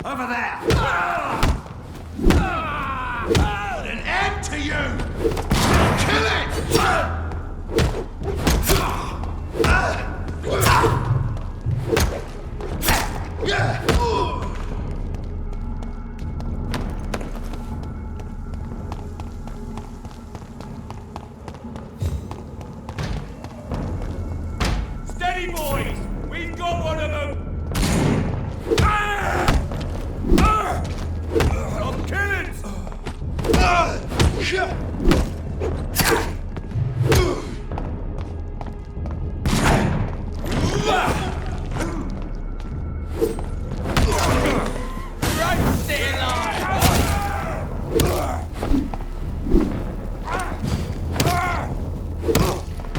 Over there! Put an end to you! Kill it! Steady, boys! We've got one of them! Stop killing!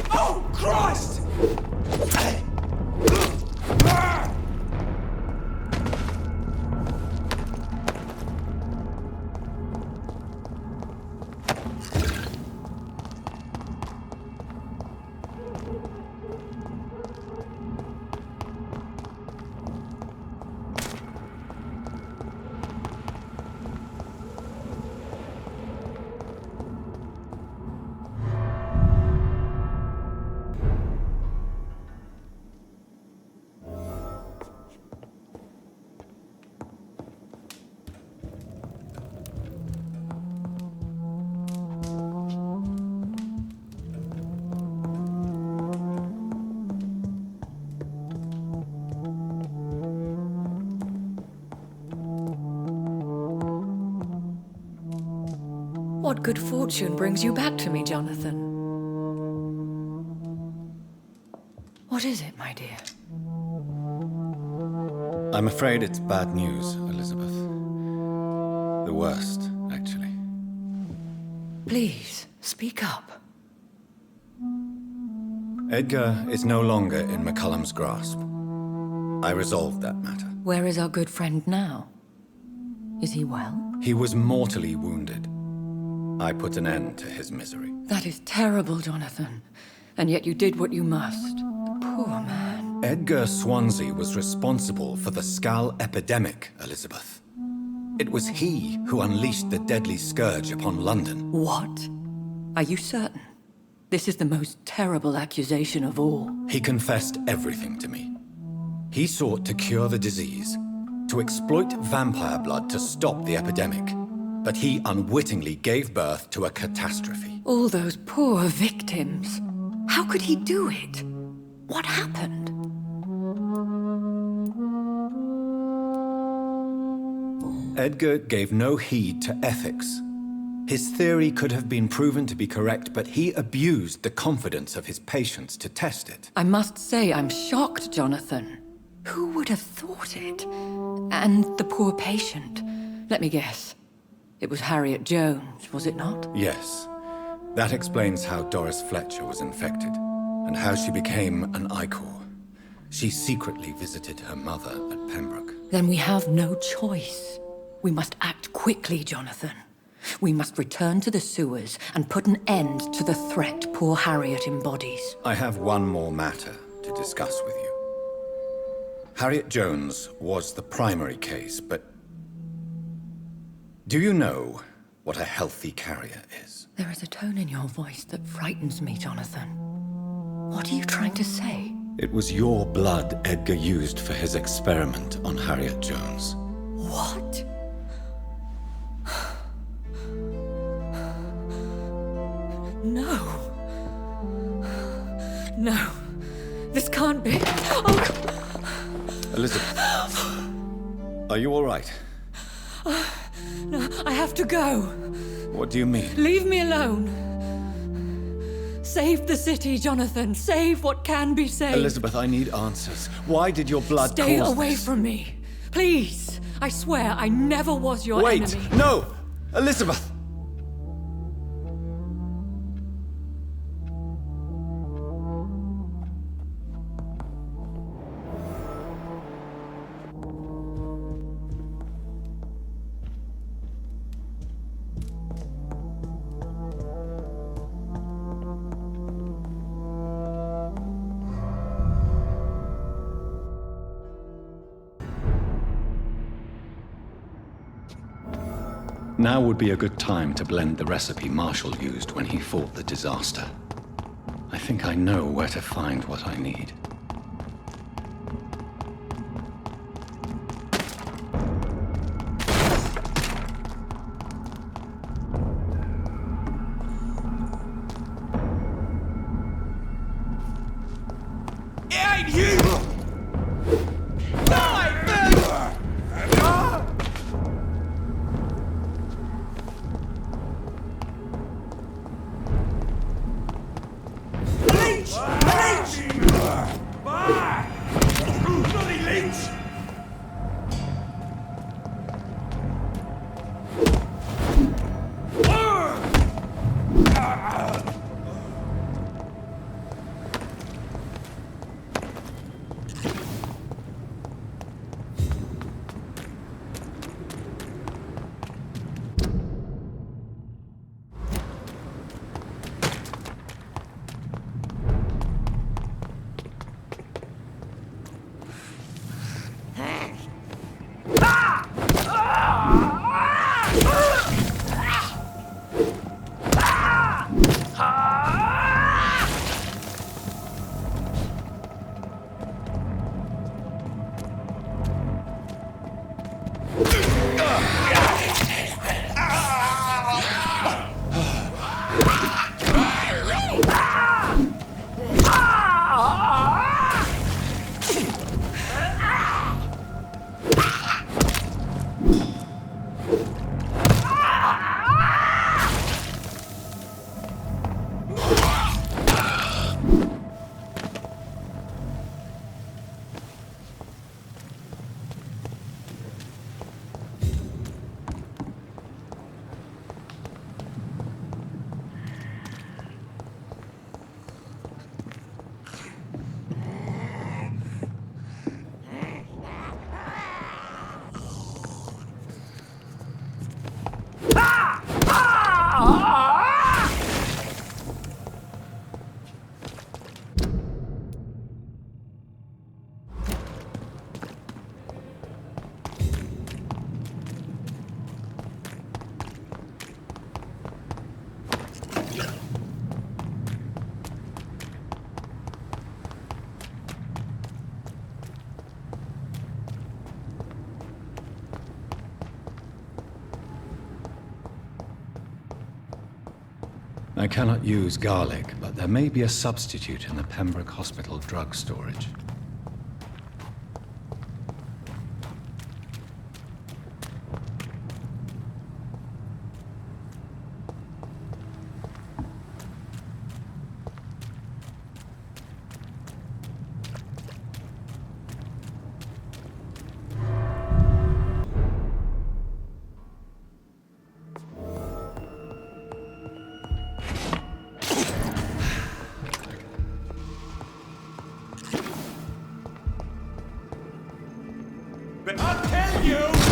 Oh, Christ! What good fortune brings you back to me, Jonathan? What is it, my dear? I'm afraid it's bad news, Elizabeth. The worst, actually. Please, speak up. Edgar is no longer in McCullum's grasp. I resolved that matter. Where is our good friend now? Is he well? He was mortally wounded. I put an end to his misery. That is terrible, Jonathan. And yet you did what you must. The poor man. Edgar Swansea was responsible for the Skal epidemic, Elizabeth. It was he who unleashed the deadly scourge upon London. What? Are you certain? This is the most terrible accusation of all. He confessed everything to me. He sought to cure the disease, to exploit vampire blood to stop the epidemic. But he unwittingly gave birth to a catastrophe. All those poor victims. How could he do it? What happened? Edgar gave no heed to ethics. His theory could have been proven to be correct, but he abused the confidence of his patients to test it. I must say I'm shocked, Jonathan. Who would have thought it? And the poor patient. Let me guess. It was Harriet Jones, was it not? Yes. That explains how Doris Fletcher was infected, and how she became an Ichor. She secretly visited her mother at Pembroke. Then we have no choice. We must act quickly, Jonathan. We must return to the sewers and put an end to the threat poor Harriet embodies. I have one more matter to discuss with you. Harriet Jones was the primary case, but do you know what a healthy carrier is? There is a tone in your voice that frightens me, Jonathan. What are you trying to say? It was your blood Edgar used for his experiment on Harriet Jones. What? No. No. This can't be. Oh. Elizabeth, are you all right? No, I have to go. What do you mean? Leave me alone. Save the city, Jonathan. Save what can be saved. Elizabeth, I need answers. Why did your blood Stay cause away this? from me. Please. I swear I never was your Wait! enemy. No! Elizabeth! Now would be a good time to blend the recipe Marshall used when he fought the disaster. I think I know where to find what I need. I cannot use garlic, but there may be a substitute in the Pembroke Hospital drug storage. But I'll tell you!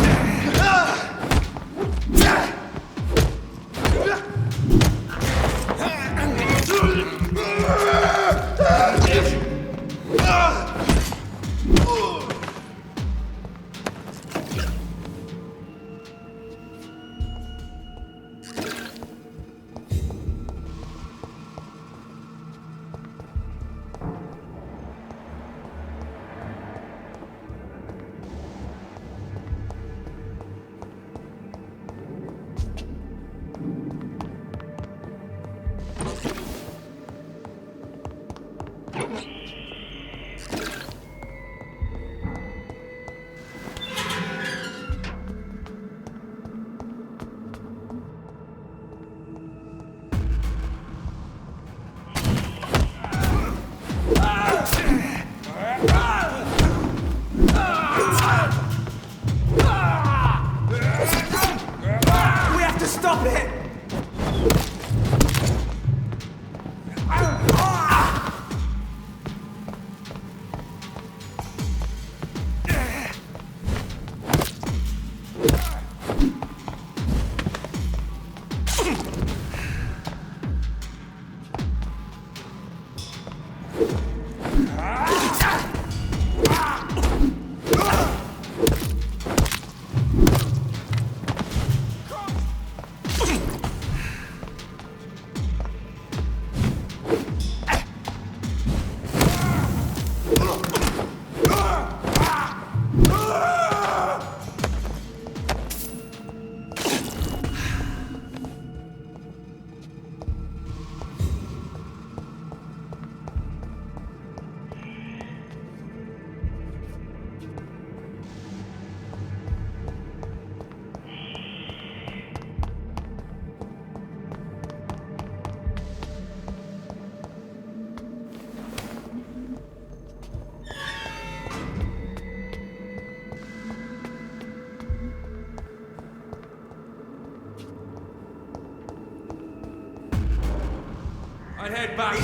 I'd head back.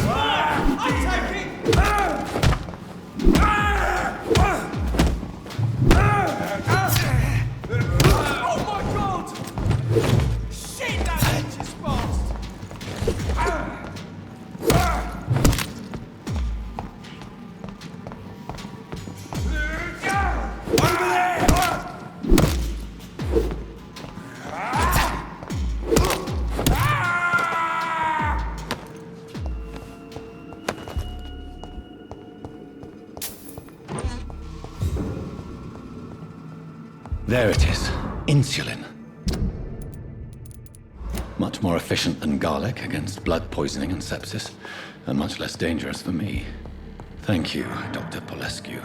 I'm taking. Oh my God! Shit, that edge is fast. There it is. Insulin. Much more efficient than garlic against blood poisoning and sepsis, and much less dangerous for me. Thank you, Dr. Polescu.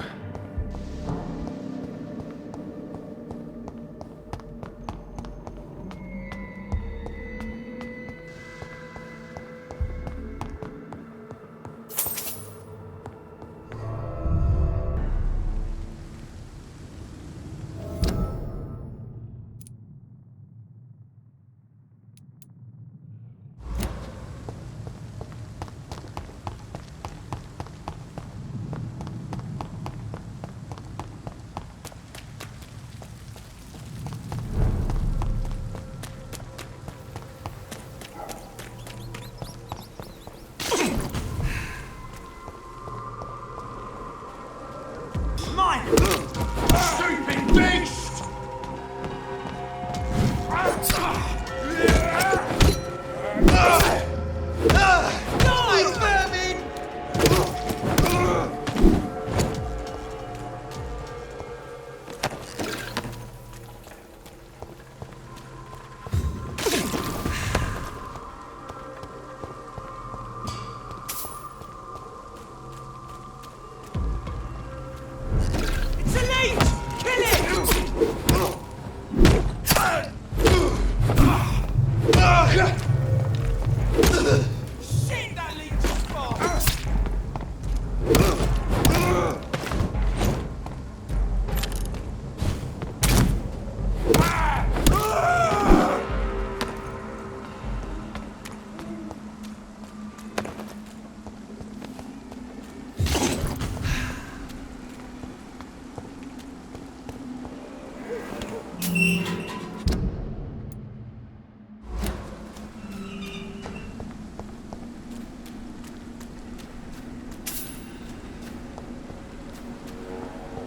Stupid beast!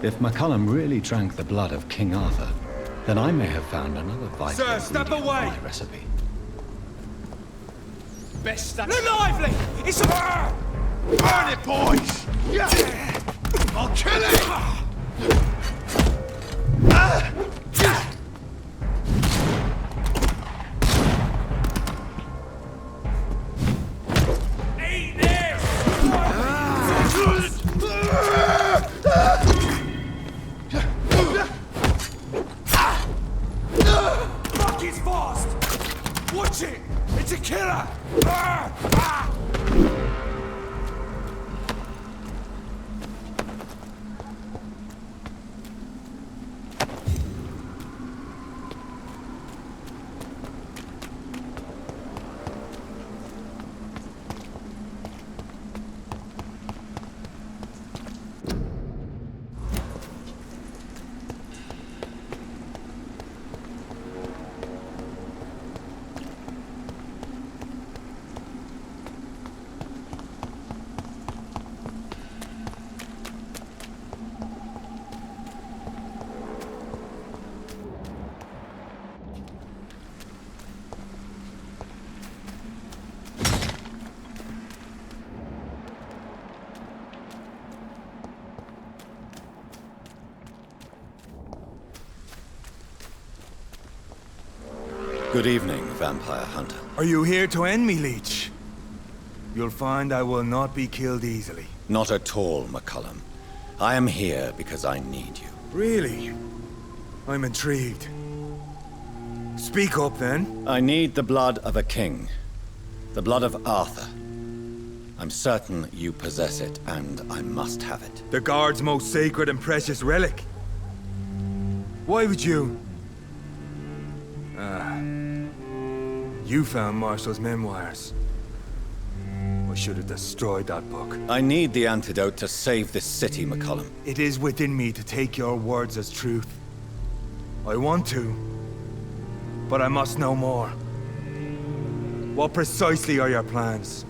If McCullum really drank the blood of King Arthur, then I may have found another vital Sir, step ingredient away! in my recipe. Best stand. Lively! It's a... Burn it, boys! I'll kill it! Eat this! Fuck, it's fast! Watch it! It's a killer! Good evening, vampire hunter. Are you here to end me, Leech? You'll find I will not be killed easily. Not at all, McCullum. I am here because I need you. Really? I'm intrigued. Speak up, then. I need the blood of a king. The blood of Arthur. I'm certain you possess it, and I must have it. The Guard's most sacred and precious relic. Why would you? You found Marshall's memoirs. I should have destroyed that book. I need the antidote to save this city, McCollum. It is within me to take your words as truth. I want to, but I must know more. What precisely are your plans?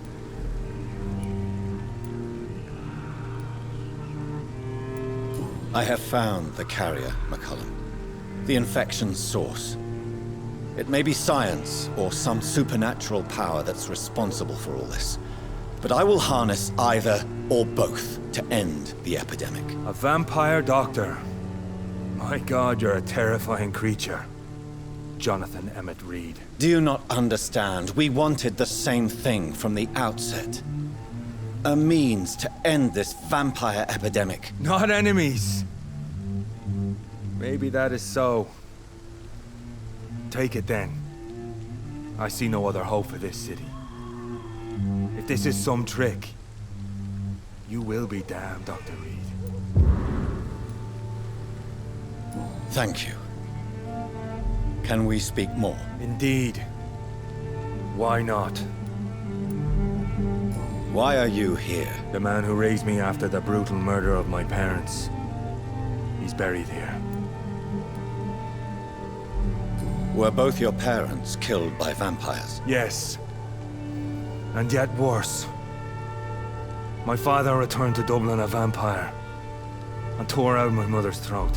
I have found the carrier, McCollum. The infection's source. It may be science or some supernatural power that's responsible for all this. But I will harness either or both to end the epidemic. A vampire doctor. My God, you're a terrifying creature. Jonathan Emmett Reed. Do you not understand? We wanted the same thing from the outset. A means to end this vampire epidemic. Not enemies. Maybe that is so. Take it then. I see no other hope for this city. If this is some trick, you will be damned, Dr. Reed. Thank you. Can we speak more? Indeed. Why not? Why are you here? The man who raised me after the brutal murder of my parents. He's buried here. Were both your parents killed by vampires? Yes. And yet worse. My father returned to Dublin a vampire and tore out my mother's throat.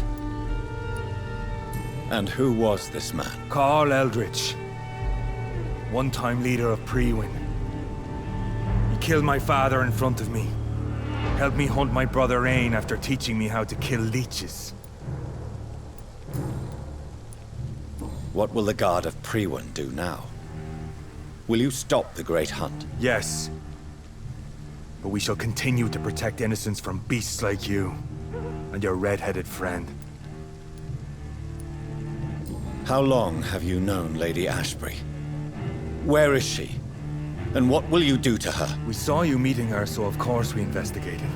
And who was this man? Carl Eldritch. One-time leader of Prewin. He killed my father in front of me. Helped me hunt my brother Ain after teaching me how to kill leeches. What will the Guard of Prewin do now? Will you stop the Great Hunt? Yes. But we shall continue to protect innocents from beasts like you and your red-headed friend. How long have you known Lady Ashbury? Where is she? And what will you do to her? We saw you meeting her, so of course we investigated.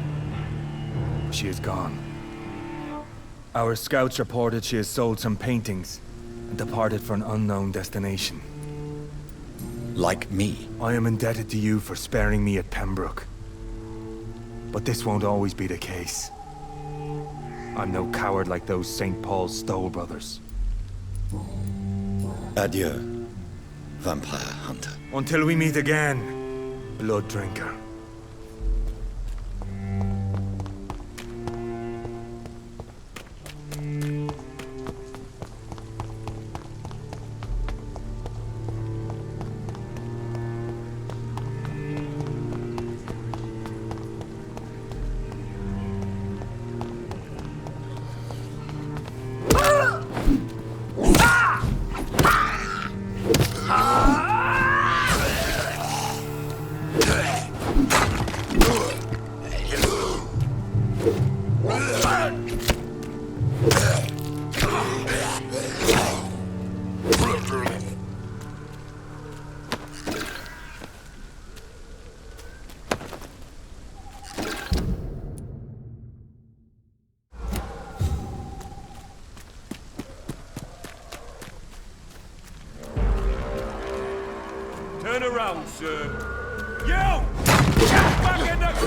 She is gone. Our scouts reported she has sold some paintings and departed for an unknown destination. Like me? I am indebted to you for sparing me at Pembroke. But this won't always be the case. I'm no coward like those St. Paul's Stoll brothers. Adieu, vampire hunter. Until we meet again, blood drinker. Turn around, sir. You! Get back in the...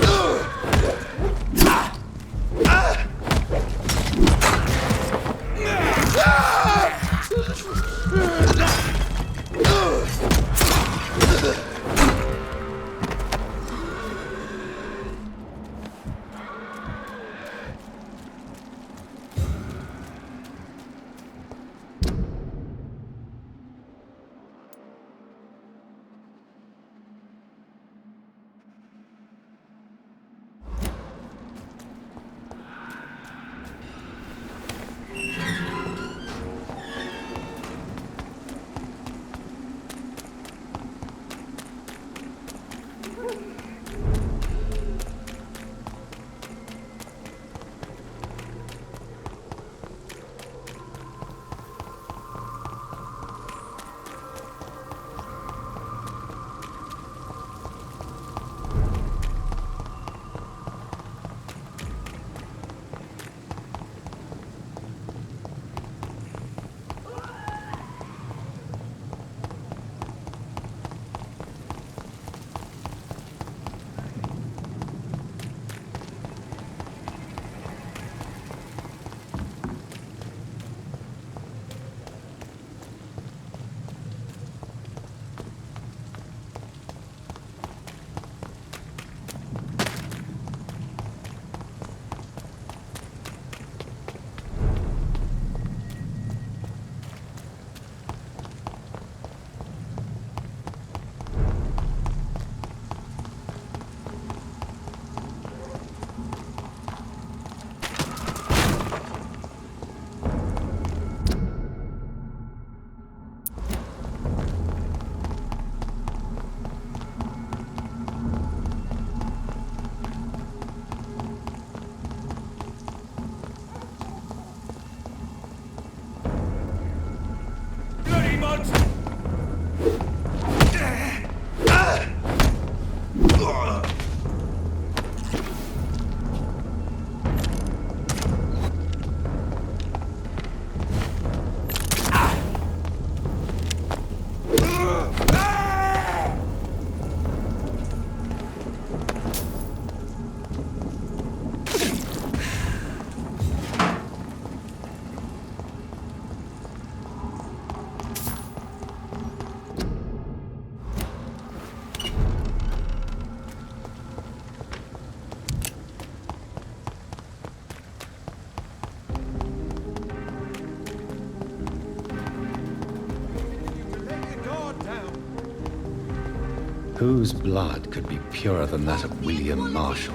Whose blood could be purer than that of William Marshall?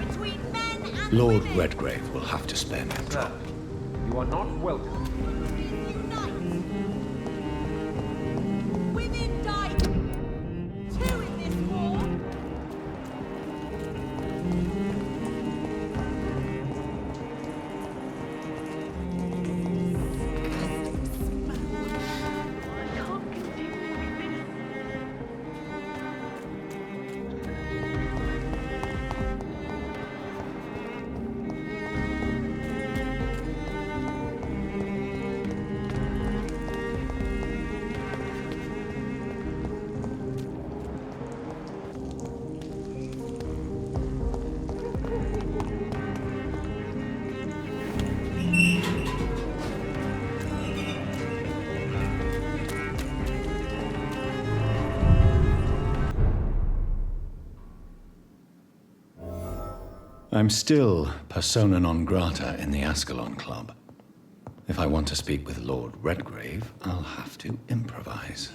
Lord Redgrave will have to spare me a drop. You are not welcome. Women died. 2 in this war. I'm still persona non grata in the Ascalon Club. If I want to speak with Lord Redgrave, I'll have to improvise.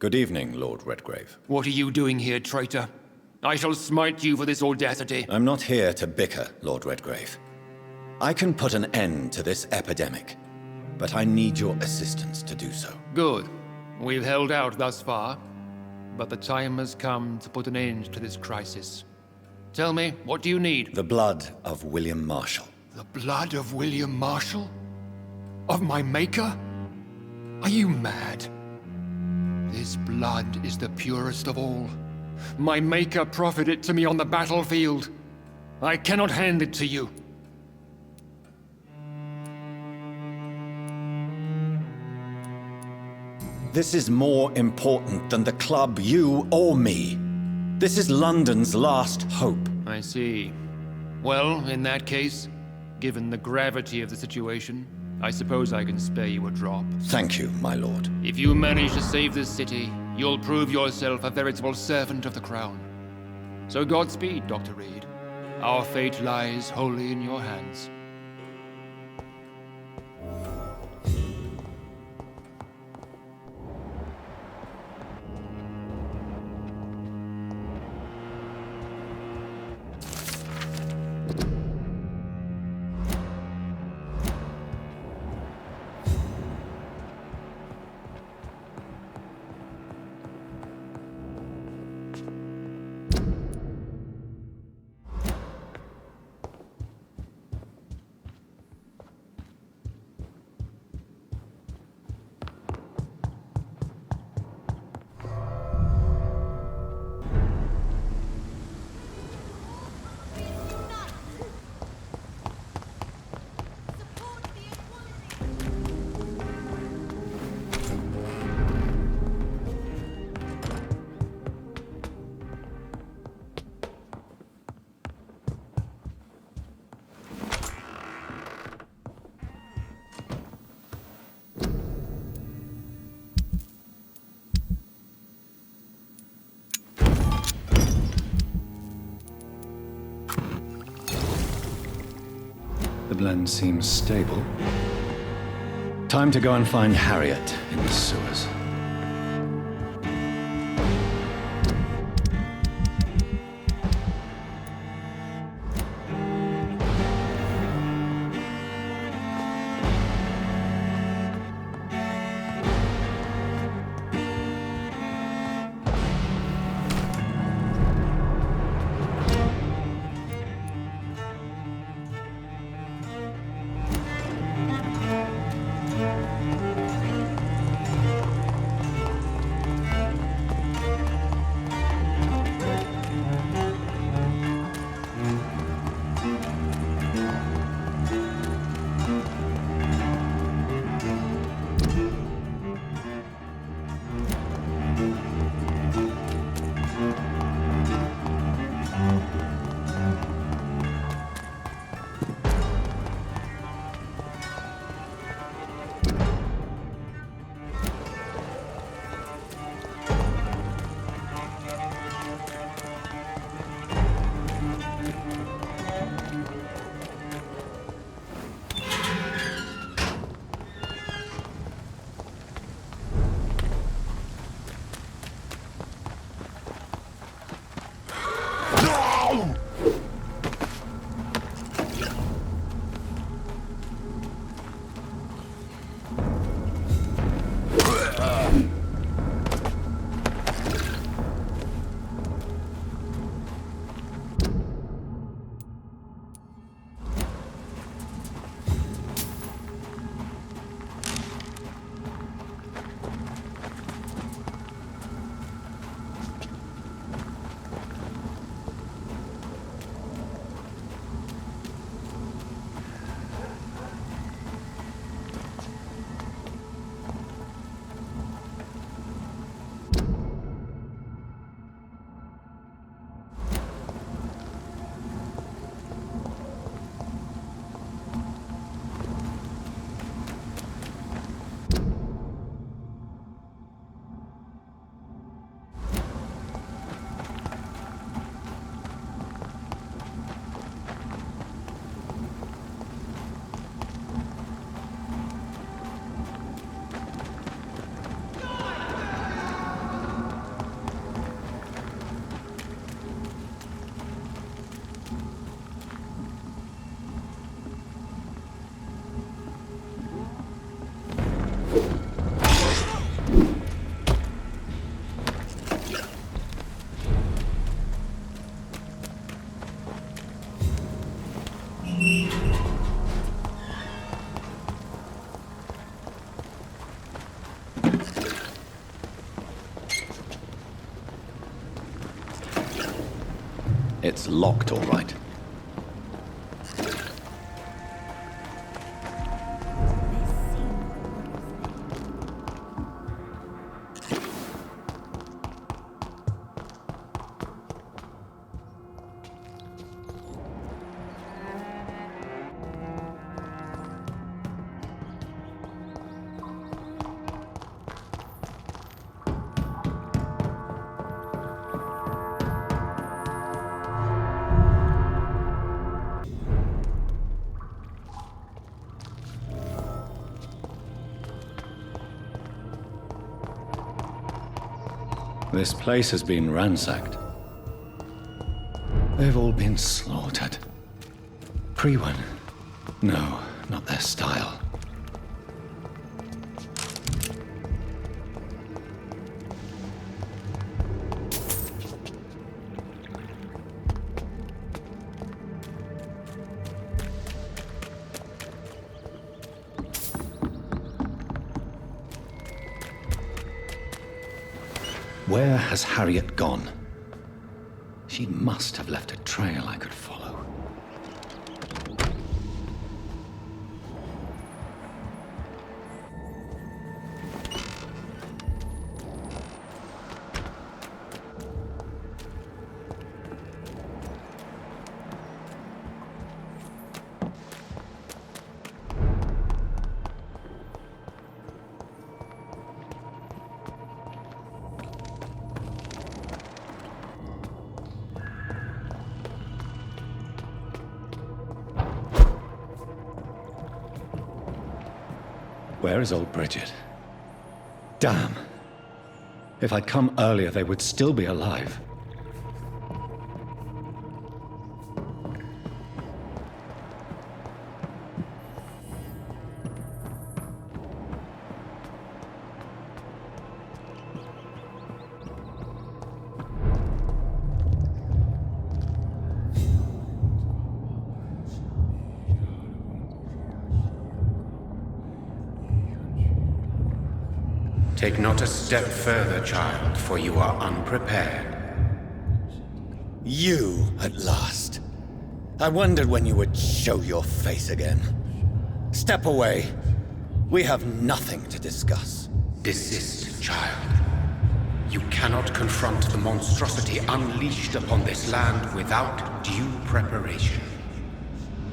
Good evening, Lord Redgrave. What are you doing here, traitor? I shall smite you for this audacity. I'm not here to bicker, Lord Redgrave. I can put an end to this epidemic, but I need your assistance to do so. Good. We've held out thus far, but the time has come to put an end to this crisis. Tell me, what do you need? The blood of William Marshall. The blood of William Marshall? Of my maker? Are you mad? This blood is the purest of all. My maker proffered it to me on the battlefield. I cannot hand it to you. This is more important than the club, you or me. This is London's last hope. I see. Well, in that case, given the gravity of the situation, I suppose I can spare you a drop. Thank you, my lord. If you manage to save this city, you'll prove yourself a veritable servant of the crown. So Godspeed, Dr. Reed. Our fate lies wholly in your hands. The blend seems stable. Time to go and find Harriet in the sewers. It's locked, all right. This place has been ransacked. They've all been slaughtered. Pre-one? No, not their style. Where has Harriet gone? She must have left a trail I could follow. Where is old Bridget? Damn. If I'd come earlier, they would still be alive. Take not a step further, child, for you are unprepared. You, at last. I wondered when you would show your face again. Step away. We have nothing to discuss. Desist, child. You cannot confront the monstrosity unleashed upon this land without due preparation.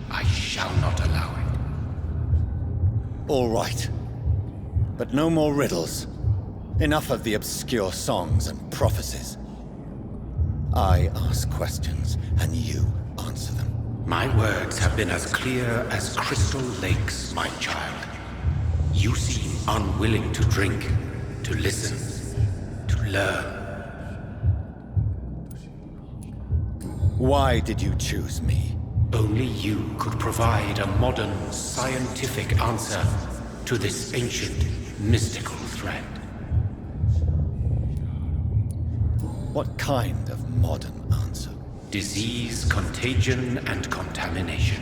I shall not allow it. All right. But no more riddles. Enough of the obscure songs and prophecies. I ask questions, and you answer them. My words have been as clear as crystal lakes, my child. You seem unwilling to drink, to listen, to learn. Why did you choose me? Only you could provide a modern, scientific answer to this ancient, mystical threat. What kind of modern answer? Disease, contagion, and contamination.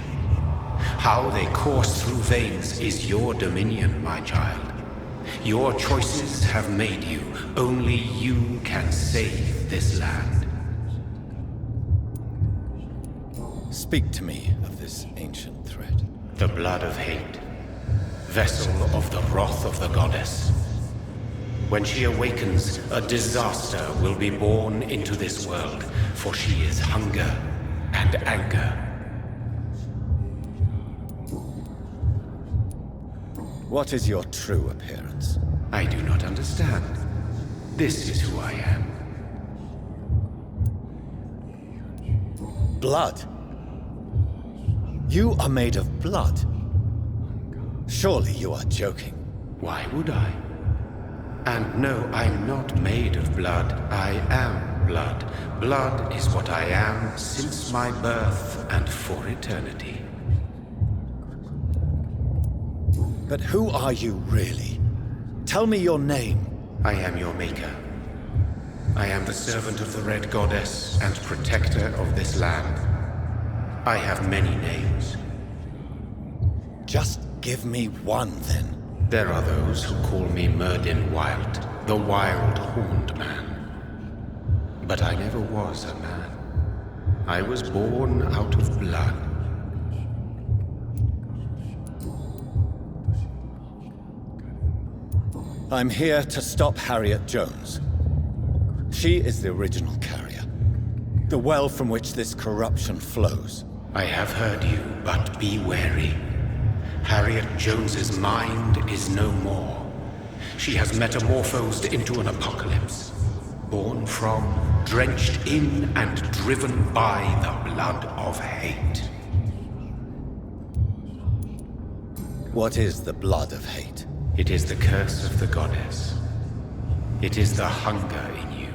How they course through veins is your dominion, my child. Your choices have made you. Only you can save this land. Speak to me of this ancient threat. The blood of hate. Vessel of the wrath of the goddess. When she awakens, a disaster will be born into this world, for she is hunger and anger. What is your true appearance? I do not understand. This is who I am. Blood? You are made of blood. Surely you are joking. Why would I? And no, I'm not made of blood. I am blood. Blood is what I am since my birth and for eternity. But who are you really? Tell me your name. I am your maker. I am the servant of the Red Goddess and protector of this land. I have many names. Just give me one, then. There are those who call me Myrddin Wild, the Wild Horned Man. But I never was a man. I was born out of blood. I'm here to stop Harriet Jones. She is the original carrier. The well from which this corruption flows. I have heard you, but be wary. Harriet Jones's mind is no more. She has metamorphosed into an apocalypse. Born from, drenched in, and driven by the blood of hate. What is the blood of hate? It is the curse of the goddess. It is the hunger in you,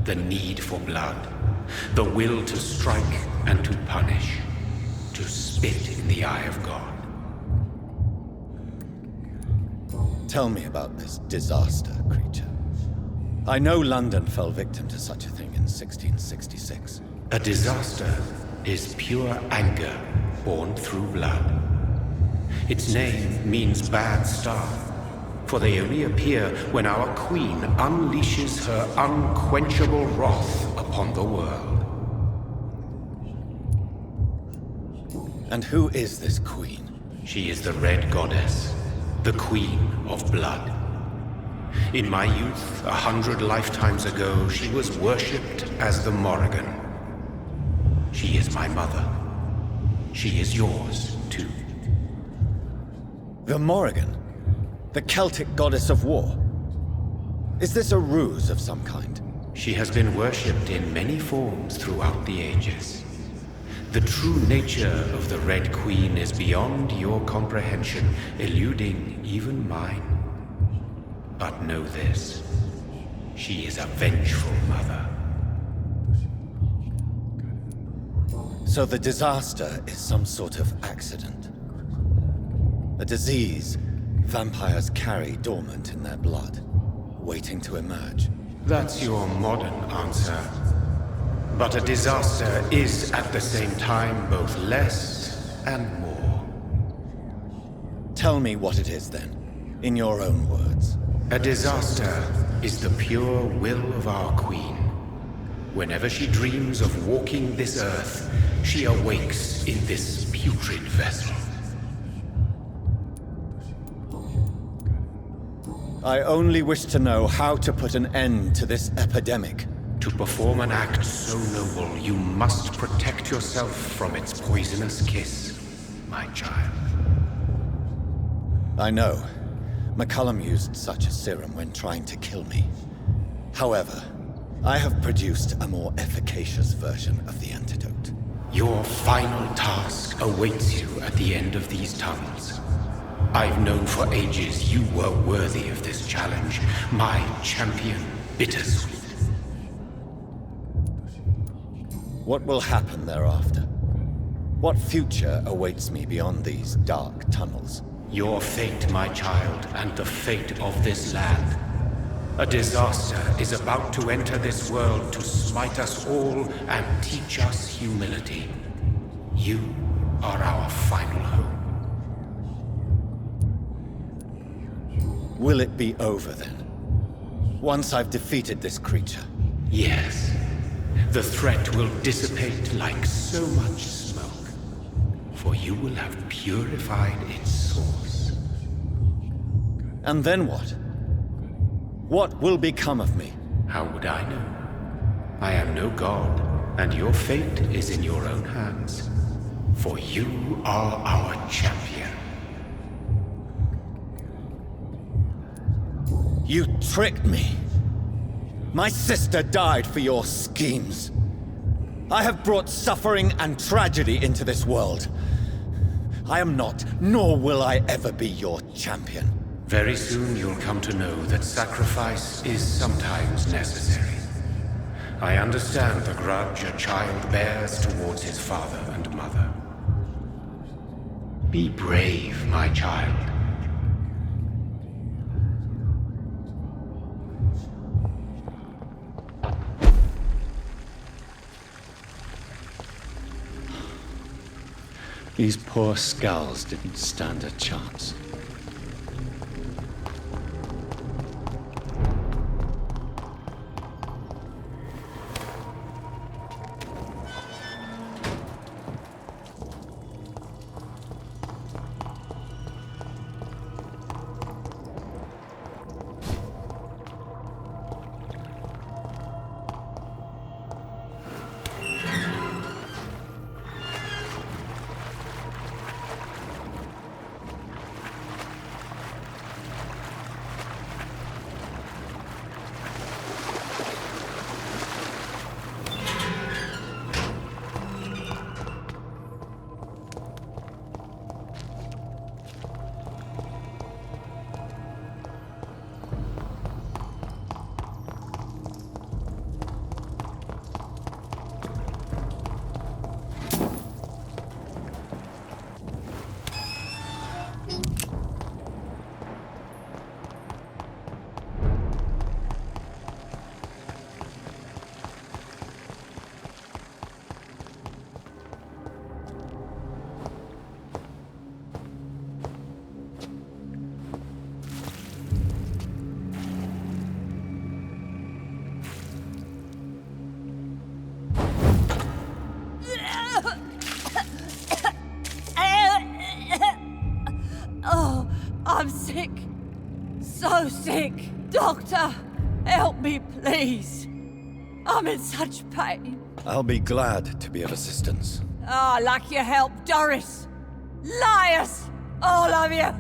the need for blood, the will to strike and to punish, to spit in the eye of God. Tell me about this disaster, creature. I know London fell victim to such a thing in 1666. A disaster is pure anger born through blood. Its name means bad star, for they only appear when our queen unleashes her unquenchable wrath upon the world. And who is this queen? She is the Red Goddess, the Queen of Blood. In my youth, 100 lifetimes ago, she was worshipped as the Morrigan. She is my mother. She is yours, too. The Morrigan? The Celtic goddess of war? Is this a ruse of some kind? She has been worshipped in many forms throughout the ages. The true nature of the Red Queen is beyond your comprehension, eluding even mine. But know this, she is a vengeful mother. So the disaster is some sort of accident. A disease vampires carry dormant in their blood, waiting to emerge. That's your modern answer. But a disaster is at the same time both less and more. Tell me what it is then, in your own words. A disaster is the pure will of our queen. Whenever she dreams of walking this earth, she awakes in this putrid vessel. I only wish to know how to put an end to this epidemic. To perform an act so noble, you must protect yourself from its poisonous kiss, my child. I know. McCullum used such a serum when trying to kill me. However, I have produced a more efficacious version of the antidote. Your final task awaits you at the end of these tunnels. I've known for ages you were worthy of this challenge, my champion, Bittersweet. What will happen thereafter? What future awaits me beyond these dark tunnels? Your fate, my child, and the fate of this land. A disaster is about to enter this world to smite us all and teach us humility. You are our final hope. Will it be over then? Once I've defeated this creature? Yes. The threat will dissipate like so much smoke, for you will have purified its source. And then what? What will become of me? How would I know? I am no god, and your fate is in your own hands. For you are our champion. You tricked me. My sister died for your schemes. I have brought suffering and tragedy into this world. I am not, nor will I ever be your champion. Very soon you'll come to know that sacrifice is sometimes necessary. I understand the grudge a child bears towards his father and mother. Be brave, my child. These poor skulls didn't stand a chance. I'm sick. So sick. Doctor, help me, please. I'm in such pain. I'll be glad to be of assistance. Ah, like your help, Doris. Liars! All of you!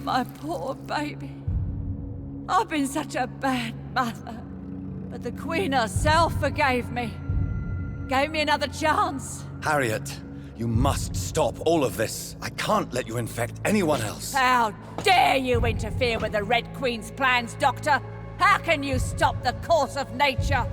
My poor baby. I've been such a bad mother. But the Queen herself forgave me. Gave me another chance. Harriet, you must stop all of this. I can't let you infect anyone else. How dare you interfere with the Red Queen's plans, Doctor? How can you stop the course of nature?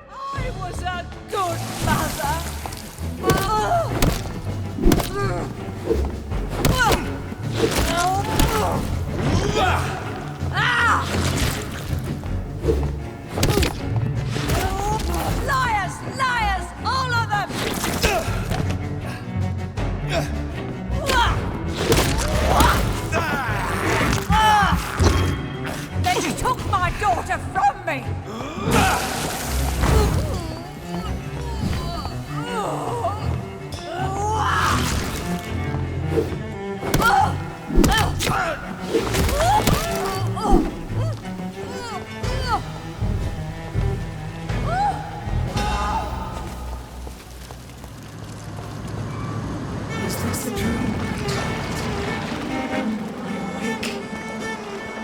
I was a good mother. Liars! Liars! All of them! They took my daughter from me! Is this a dream? Awake?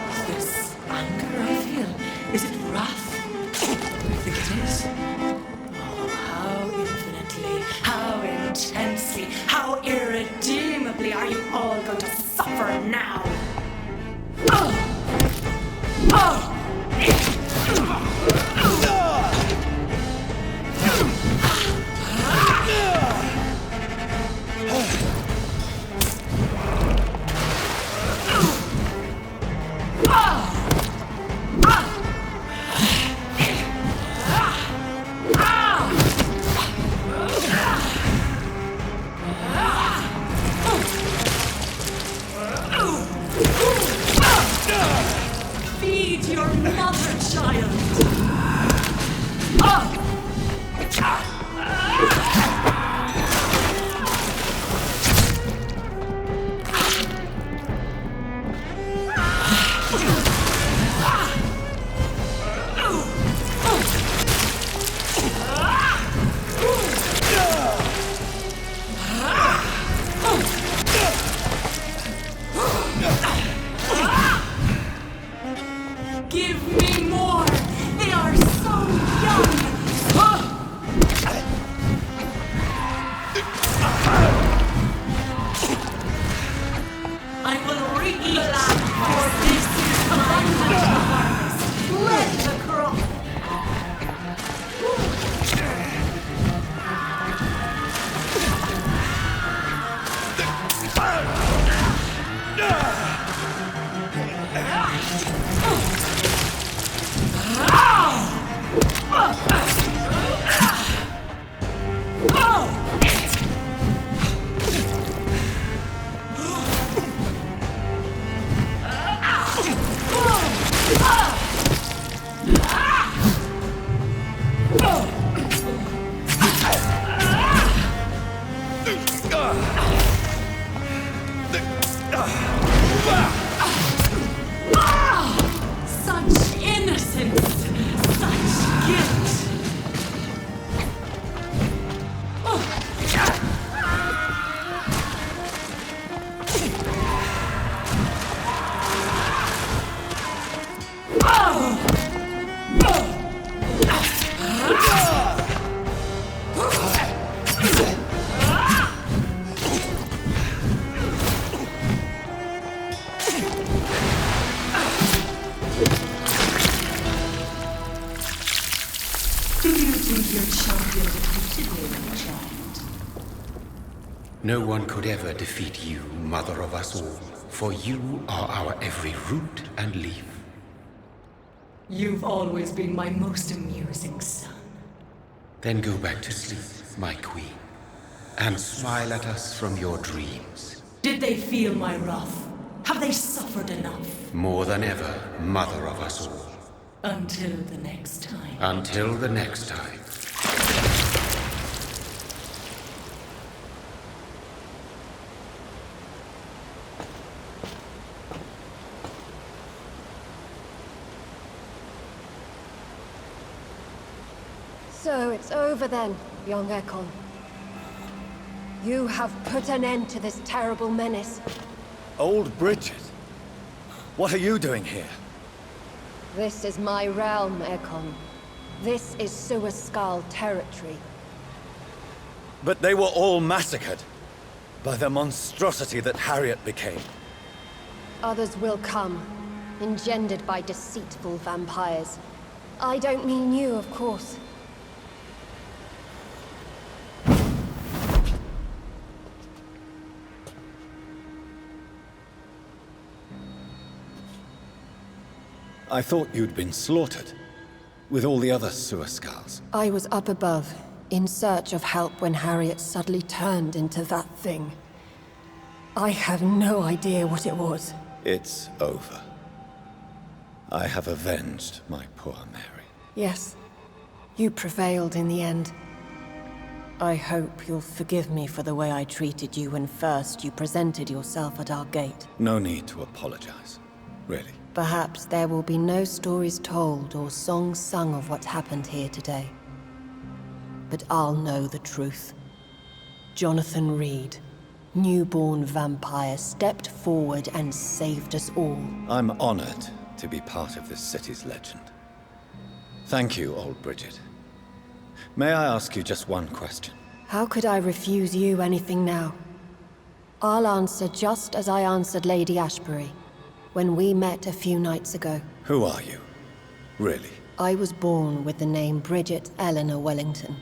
Is this anger I feel? Is it wrath? I think it is. Oh, how infinitely, how intensely, how irredeemably are you all going to suffer now? Oh! Oh! Feed your mother, child! Give me more! They are so young! I will reap the land, for this is my harvest. Let the crop. Such innocence, such guilt. Do you think your champion defeated me, my child? No one could ever defeat you, mother of us all, for you are our every root and leaf. You've always been my most amusing son. Then go back to sleep, my queen, and smile at us from your dreams. Did they feel my wrath? Have they suffered enough? More than ever, mother of us all. Until the next time. Until the next time. So it's over then, young Ekon. You have put an end to this terrible menace. Old Bridget? What are you doing here? This is my realm, Ekon. This is Suascal territory. But they were all massacred by the monstrosity that Harriet became. Others will come, engendered by deceitful vampires. I don't mean you, of course. I thought you'd been slaughtered, with all the other Suascals. I was up above, in search of help when Harriet suddenly turned into that thing. I have no idea what it was. It's over. I have avenged my poor Mary. Yes, you prevailed in the end. I hope you'll forgive me for the way I treated you when first you presented yourself at our gate. No need to apologize, really. Perhaps there will be no stories told or songs sung of what happened here today. But I'll know the truth. Jonathan Rid, newborn vampire, stepped forward and saved us all. I'm honored to be part of this city's legend. Thank you, old Bridget. May I ask you just one question? How could I refuse you anything now? I'll answer just as I answered Lady Ashbury when we met a few nights ago. Who are you? Really? I was born with the name Bridget Eleanor Wellington.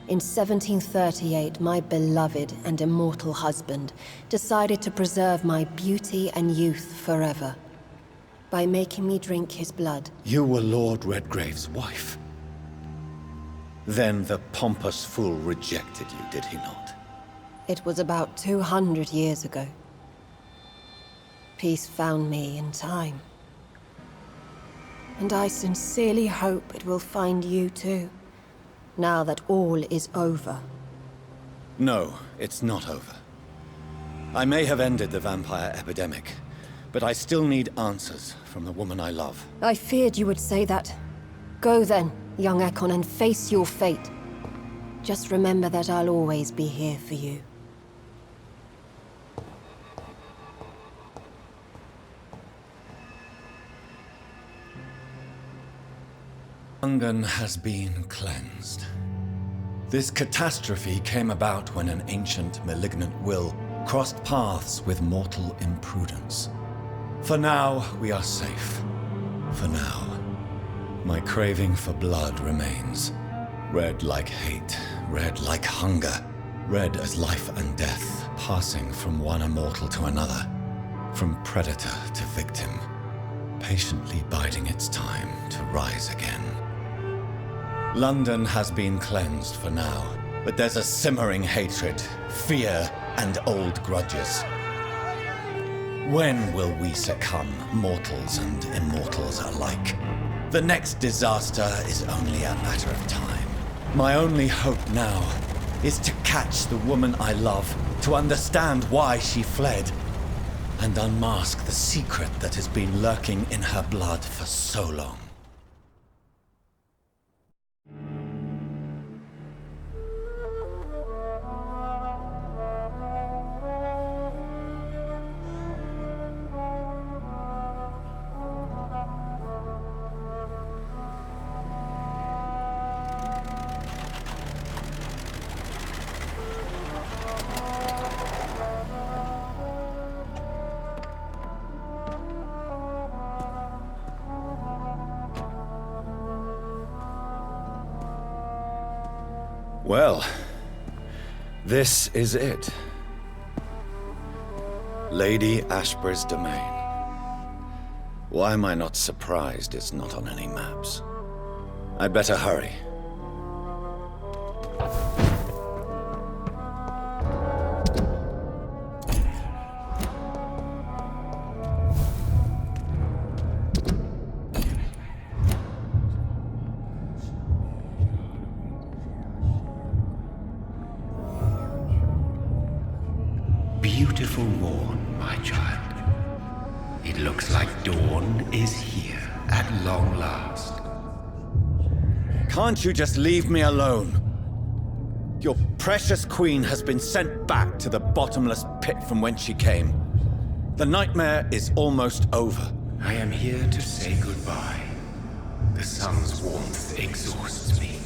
In 1738, my beloved and immortal husband decided to preserve my beauty and youth forever by making me drink his blood. You were Lord Redgrave's wife. Then the pompous fool rejected you, did he not? It was about 200 years ago. Peace found me in time. And I sincerely hope it will find you too, now that all is over. No, it's not over. I may have ended the vampire epidemic, but I still need answers from the woman I love. I feared you would say that. Go then, young Ekon, and face your fate. Just remember that I'll always be here for you. London has been cleansed. This catastrophe came about when an ancient, malignant will crossed paths with mortal imprudence. For now, we are safe. For now. My craving for blood remains. Red like hate, red like hunger, red as life and death, passing from one immortal to another, from predator to victim, patiently biding its time to rise again. London has been cleansed for now, but there's a simmering hatred, fear, and old grudges. When will we succumb, mortals and immortals alike? The next disaster is only a matter of time. My only hope now is to catch the woman I love, to understand why she fled, and unmask the secret that has been lurking in her blood for so long. Well, this is it. Lady Ashbury's domain. Why am I not surprised it's not on any maps? I'd better hurry. Beautiful morn, my child. It looks like dawn is here at long last. Can't you just leave me alone? Your precious queen has been sent back to the bottomless pit from whence she came. The nightmare is almost over. I am here to say goodbye. The sun's warmth exhausts me.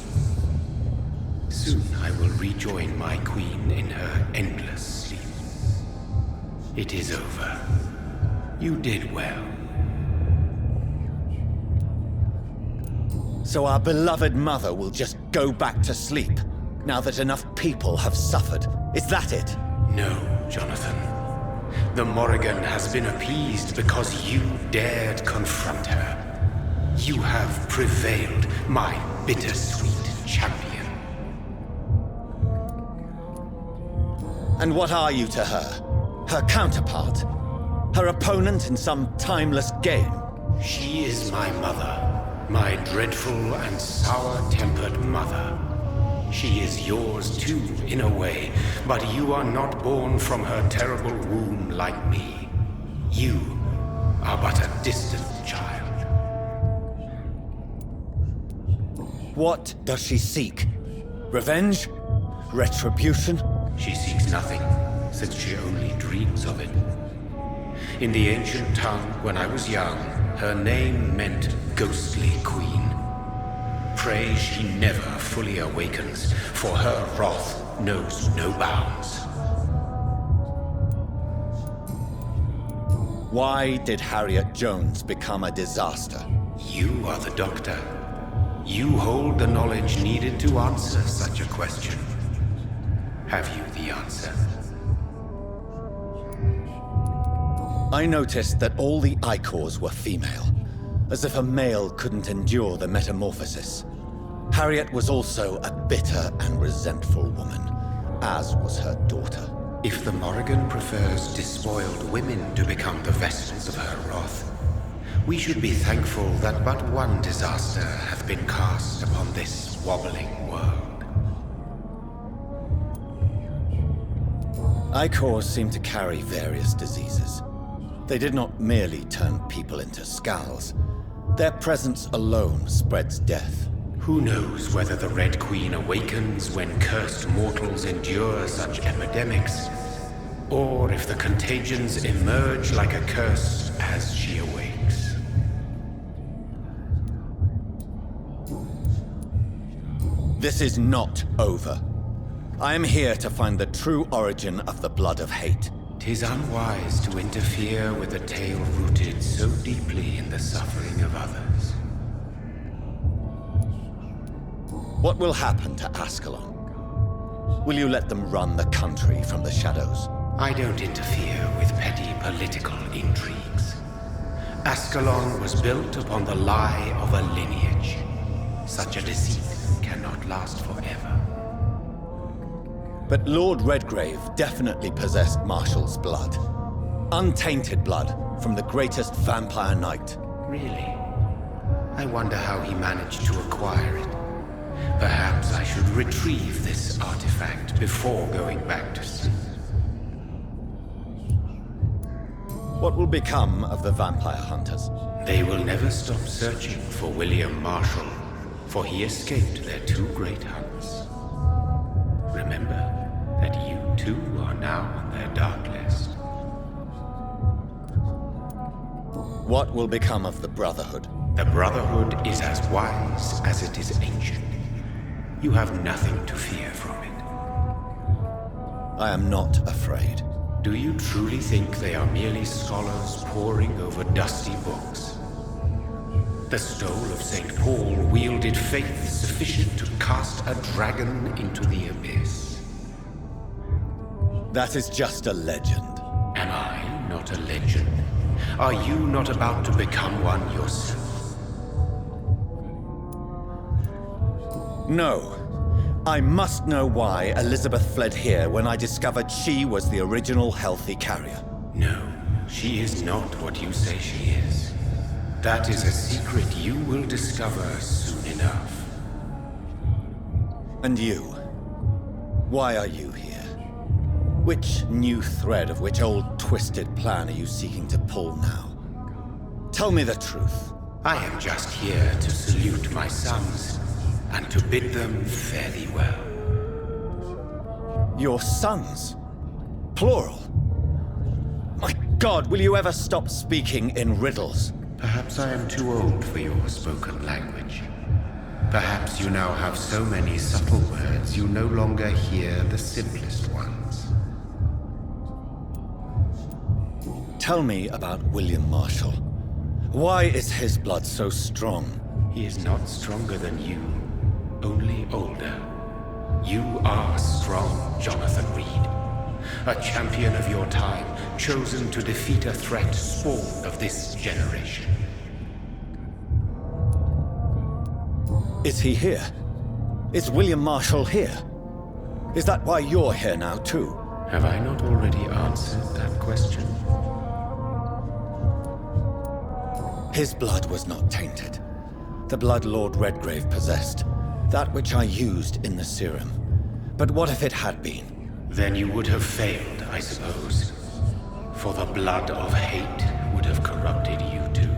Soon I will rejoin my queen in her endless sleep. It is over. You did well. So our beloved mother will just go back to sleep, now that enough people have suffered. Is that it? No, Jonathan. The Morrigan has been appeased because you dared confront her. You have prevailed, my bittersweet champion. And what are you to her? Her counterpart? Her opponent in some timeless game? She is my mother. My dreadful and sour-tempered mother. She is yours too, in a way, but you are not born from her terrible womb like me. You are but a distant child. What does she seek? Revenge? Retribution? She seeks nothing, since she only dreams of it. In the ancient tongue, when I was young, her name meant ghostly queen. Pray she never fully awakens, for her wrath knows no bounds. Why did Harriet Jones become a disaster? You are the doctor. You hold the knowledge needed to answer such a question. Have you the answer? I noticed that all the Icors were female, as if a male couldn't endure the metamorphosis. Harriet was also a bitter and resentful woman, as was her daughter. If the Morrigan prefers despoiled women to become the vessels of her wrath, we should be thankful that but one disaster hath been cast upon this wobbling world. Icors seem to carry various diseases. They did not merely turn people into skulls. Their presence alone spreads death. Who knows whether the Red Queen awakens when cursed mortals endure such epidemics, or if the contagions emerge like a curse as she awakes. This is not over. I am here to find the true origin of the blood of hate. 'Tis unwise to interfere with a tale rooted so deeply in the suffering of others. What will happen to Ascalon? Will you let them run the country from the shadows? I don't interfere with petty political intrigues. Ascalon was built upon the lie of a lineage. Such a deceit cannot last forever. But Lord Redgrave definitely possessed Marshall's blood. Untainted blood from the greatest vampire knight. Really? I wonder how he managed to acquire it. Perhaps I should retrieve this artifact before going back to sleep. What will become of the vampire hunters? They will never stop searching for William Marshall, for he escaped their two great hunts. Remember that you too are now on their dark list. What will become of the Brotherhood? The Brotherhood is as wise as it is ancient. You have nothing to fear from it. I am not afraid. Do you truly think they are merely scholars poring over dusty books? The stole of St. Paul wielded faith sufficient to cast a dragon into the abyss. That is just a legend. Am I not a legend? Are you not about to become one yourself? No. I must know why Elizabeth fled here when I discovered she was the original healthy carrier. No, she is not what you say she is. That is a secret you will discover soon enough. And you? Why are you here? Which new thread of which old twisted plan are you seeking to pull now? Tell me the truth. I am just here to salute my sons. and to bid them fare thee well. Your sons? Plural? My God, will you ever stop speaking in riddles? Perhaps I am too old for your spoken language. Perhaps you now have so many subtle words you no longer hear the simplest ones. Tell me about William Marshall. Why is his blood so strong? He is not stronger than you, only older. You are strong, Jonathan Reed. A champion of your time, chosen to defeat a threat spawned of this generation. Is he here? Is William Marshall here? Is that why you're here now, too? Have I not already answered that question? His blood was not tainted. The blood Lord Redgrave possessed. That which I used in the serum. But what if it had been? Then you would have failed, I suppose. For the blood of hate would have corrupted you too.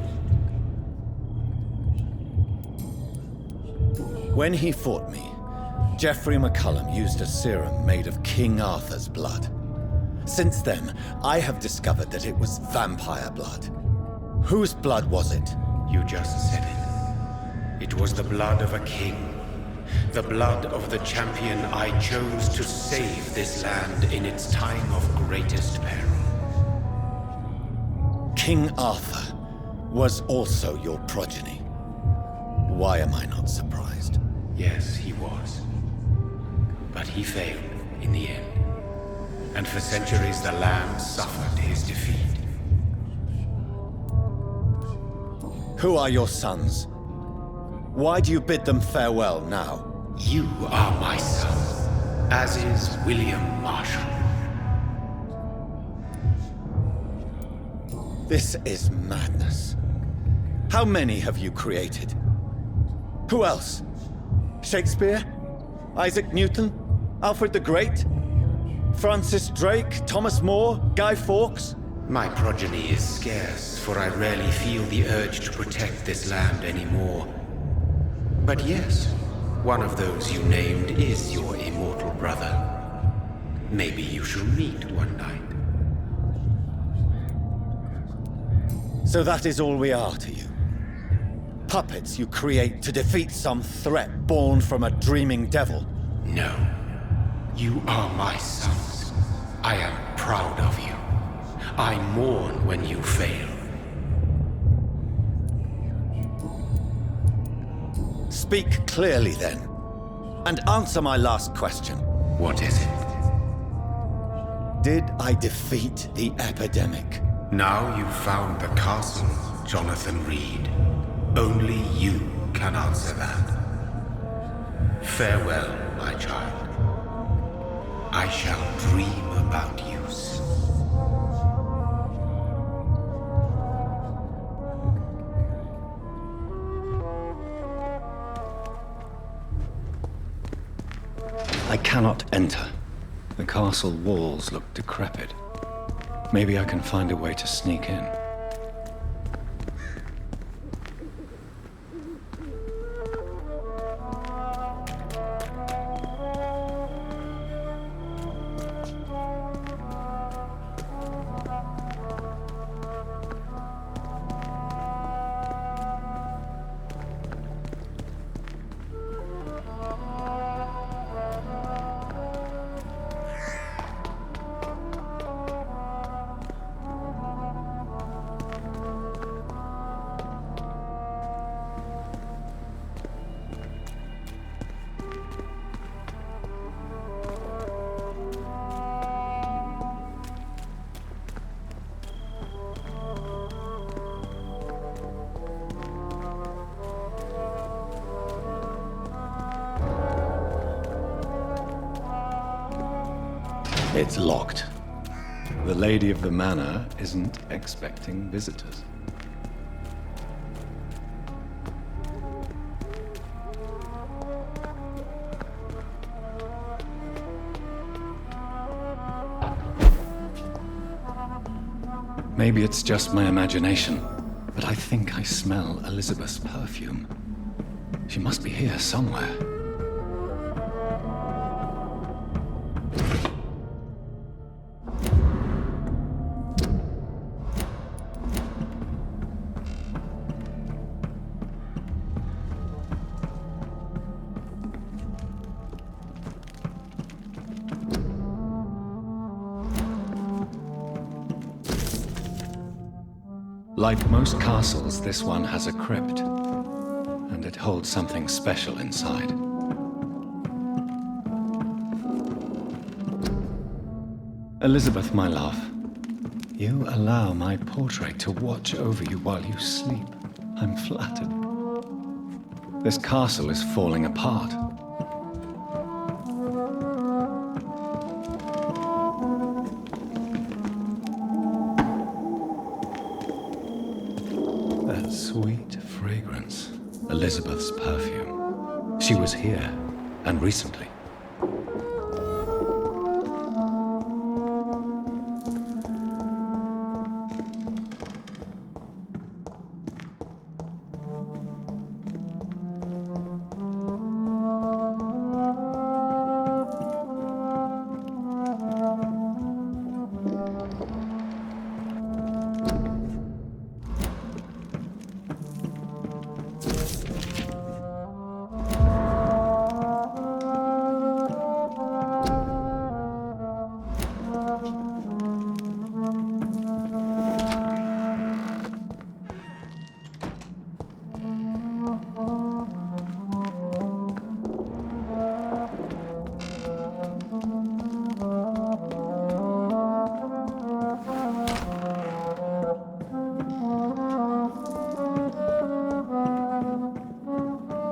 When he fought me, Geoffrey McCullum used a serum made of King Arthur's blood. Since then, I have discovered that it was vampire blood. Whose blood was it? You just said it. It was the blood of a king. The blood of the champion I chose to save this land in its time of greatest peril. King Arthur was also your progeny. Why am I not surprised? Yes, he was. But he failed in the end. And for centuries the land suffered his defeat. Who are your sons? Why do you bid them farewell now? You are my son, as is William Marshall. This is madness. How many have you created? Who else? Shakespeare? Isaac Newton? Alfred the Great? Francis Drake? Thomas More? Guy Fawkes? My progeny is scarce, for I rarely feel the urge to protect this land anymore. But yes, one of those you named is your immortal brother. Maybe you shall meet one night. So that is all we are to you? Puppets you create to defeat some threat born from a dreaming devil? No. You are my sons. I am proud of you. I mourn when you fail. Speak clearly then, and answer my last question. What is it? Did I defeat the epidemic? Now you've found the castle, Jonathan Reed. Only you can answer that. Farewell, my child. I shall dream about you soon. I cannot enter. The castle walls look decrepit. Maybe I can find a way to sneak in. It's locked. The lady of the manor isn't expecting visitors. Maybe it's just my imagination, but I think I smell Elizabeth's perfume. She must be here somewhere. Like most castles, this one has a crypt, and it holds something special inside. Elizabeth, my love, you allow my portrait to watch over you while you sleep. I'm flattered. This castle is falling apart. That sweet fragrance. Elizabeth's perfume. She was here, and recently.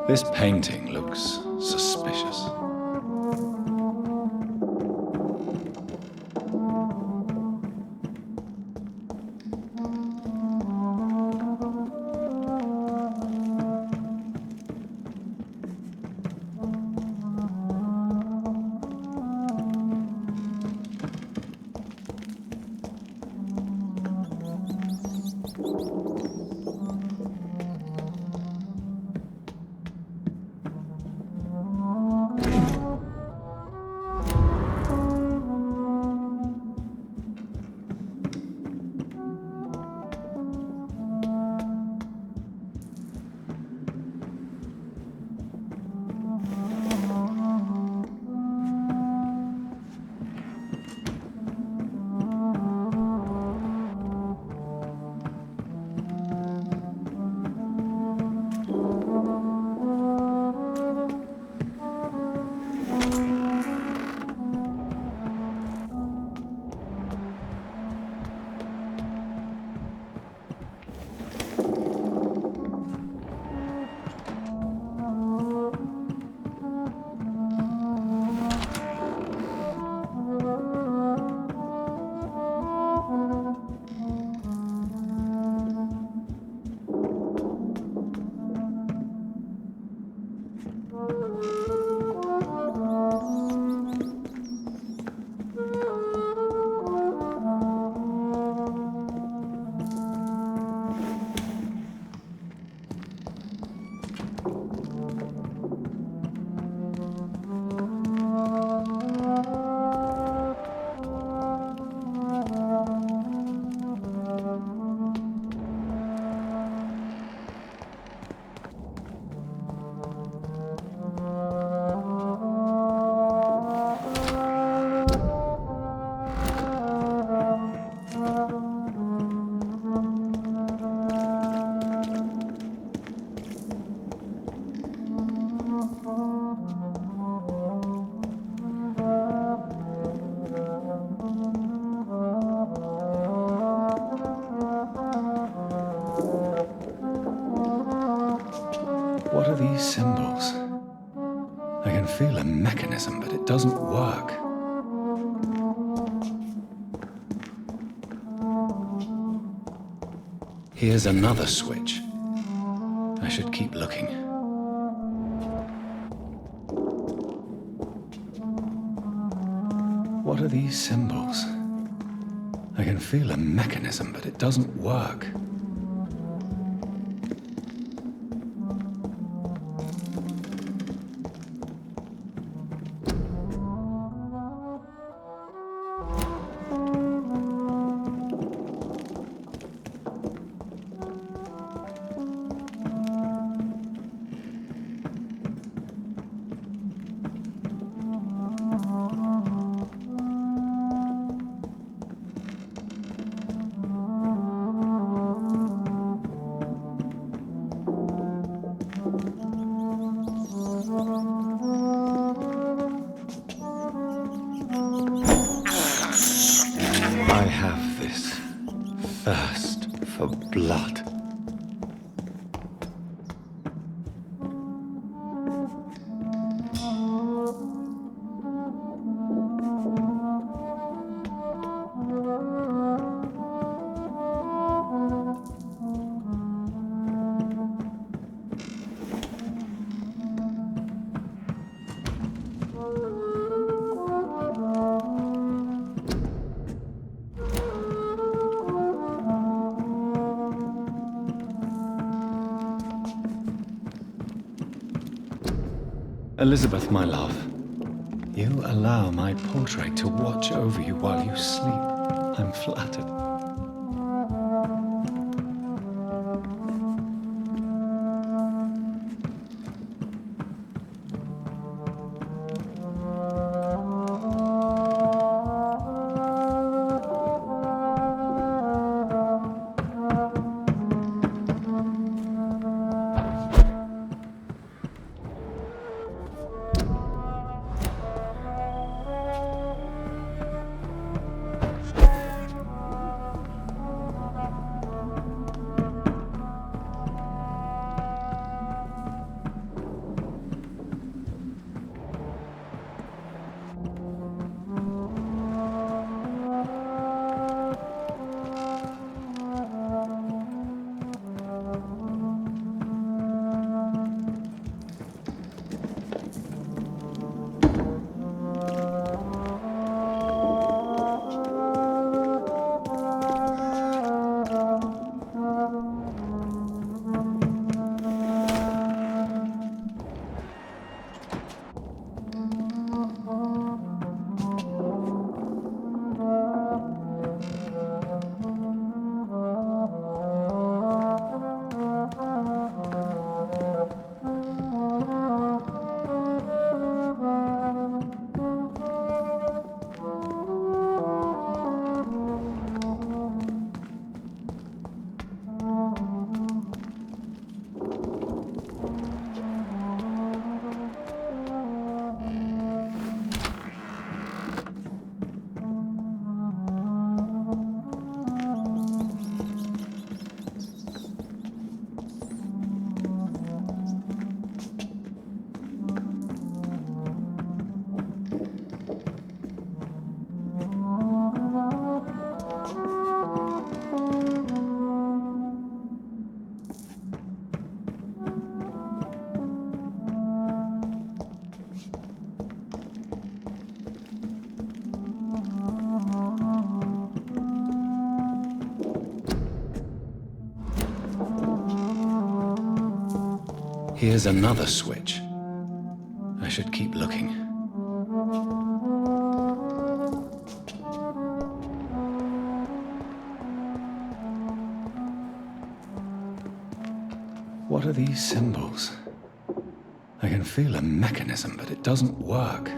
This painting looks suspicious. What are these symbols? I can feel a mechanism, but it doesn't work. Here's another switch. I should keep looking. What are these symbols? I can feel a mechanism, but it doesn't work. for blood. Elizabeth, my love, you allow my portrait to watch over you while you sleep. I'm flattered. Here's another switch. I should keep looking. What are these symbols? I can feel a mechanism, but it doesn't work.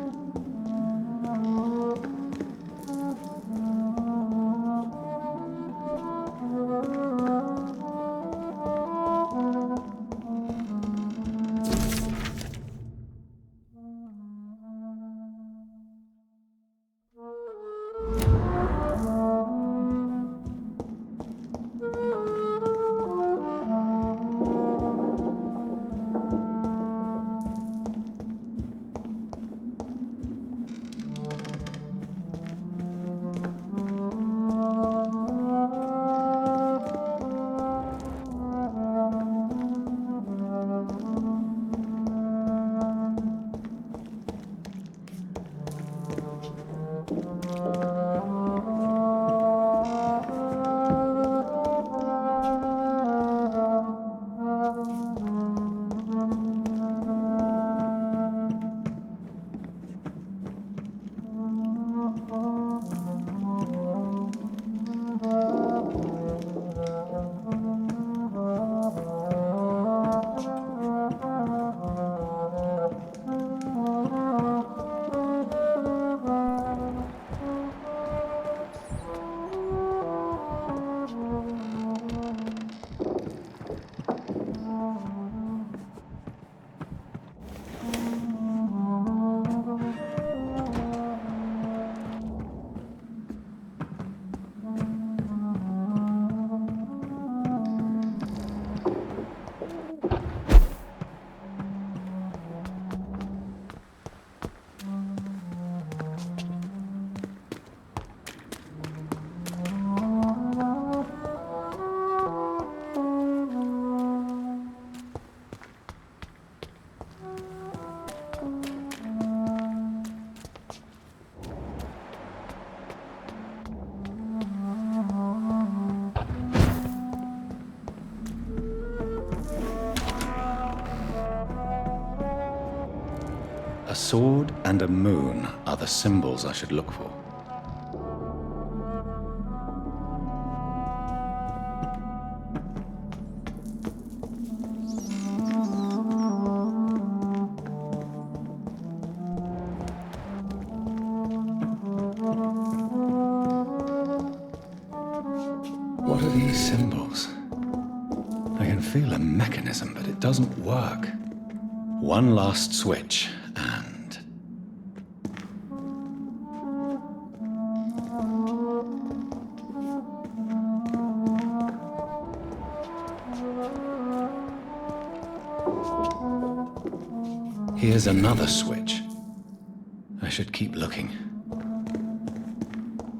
A sword and a moon are the symbols I should look for. What are these symbols? I can feel a mechanism, but it doesn't work. One last switch, and... Here's another switch. I should keep looking.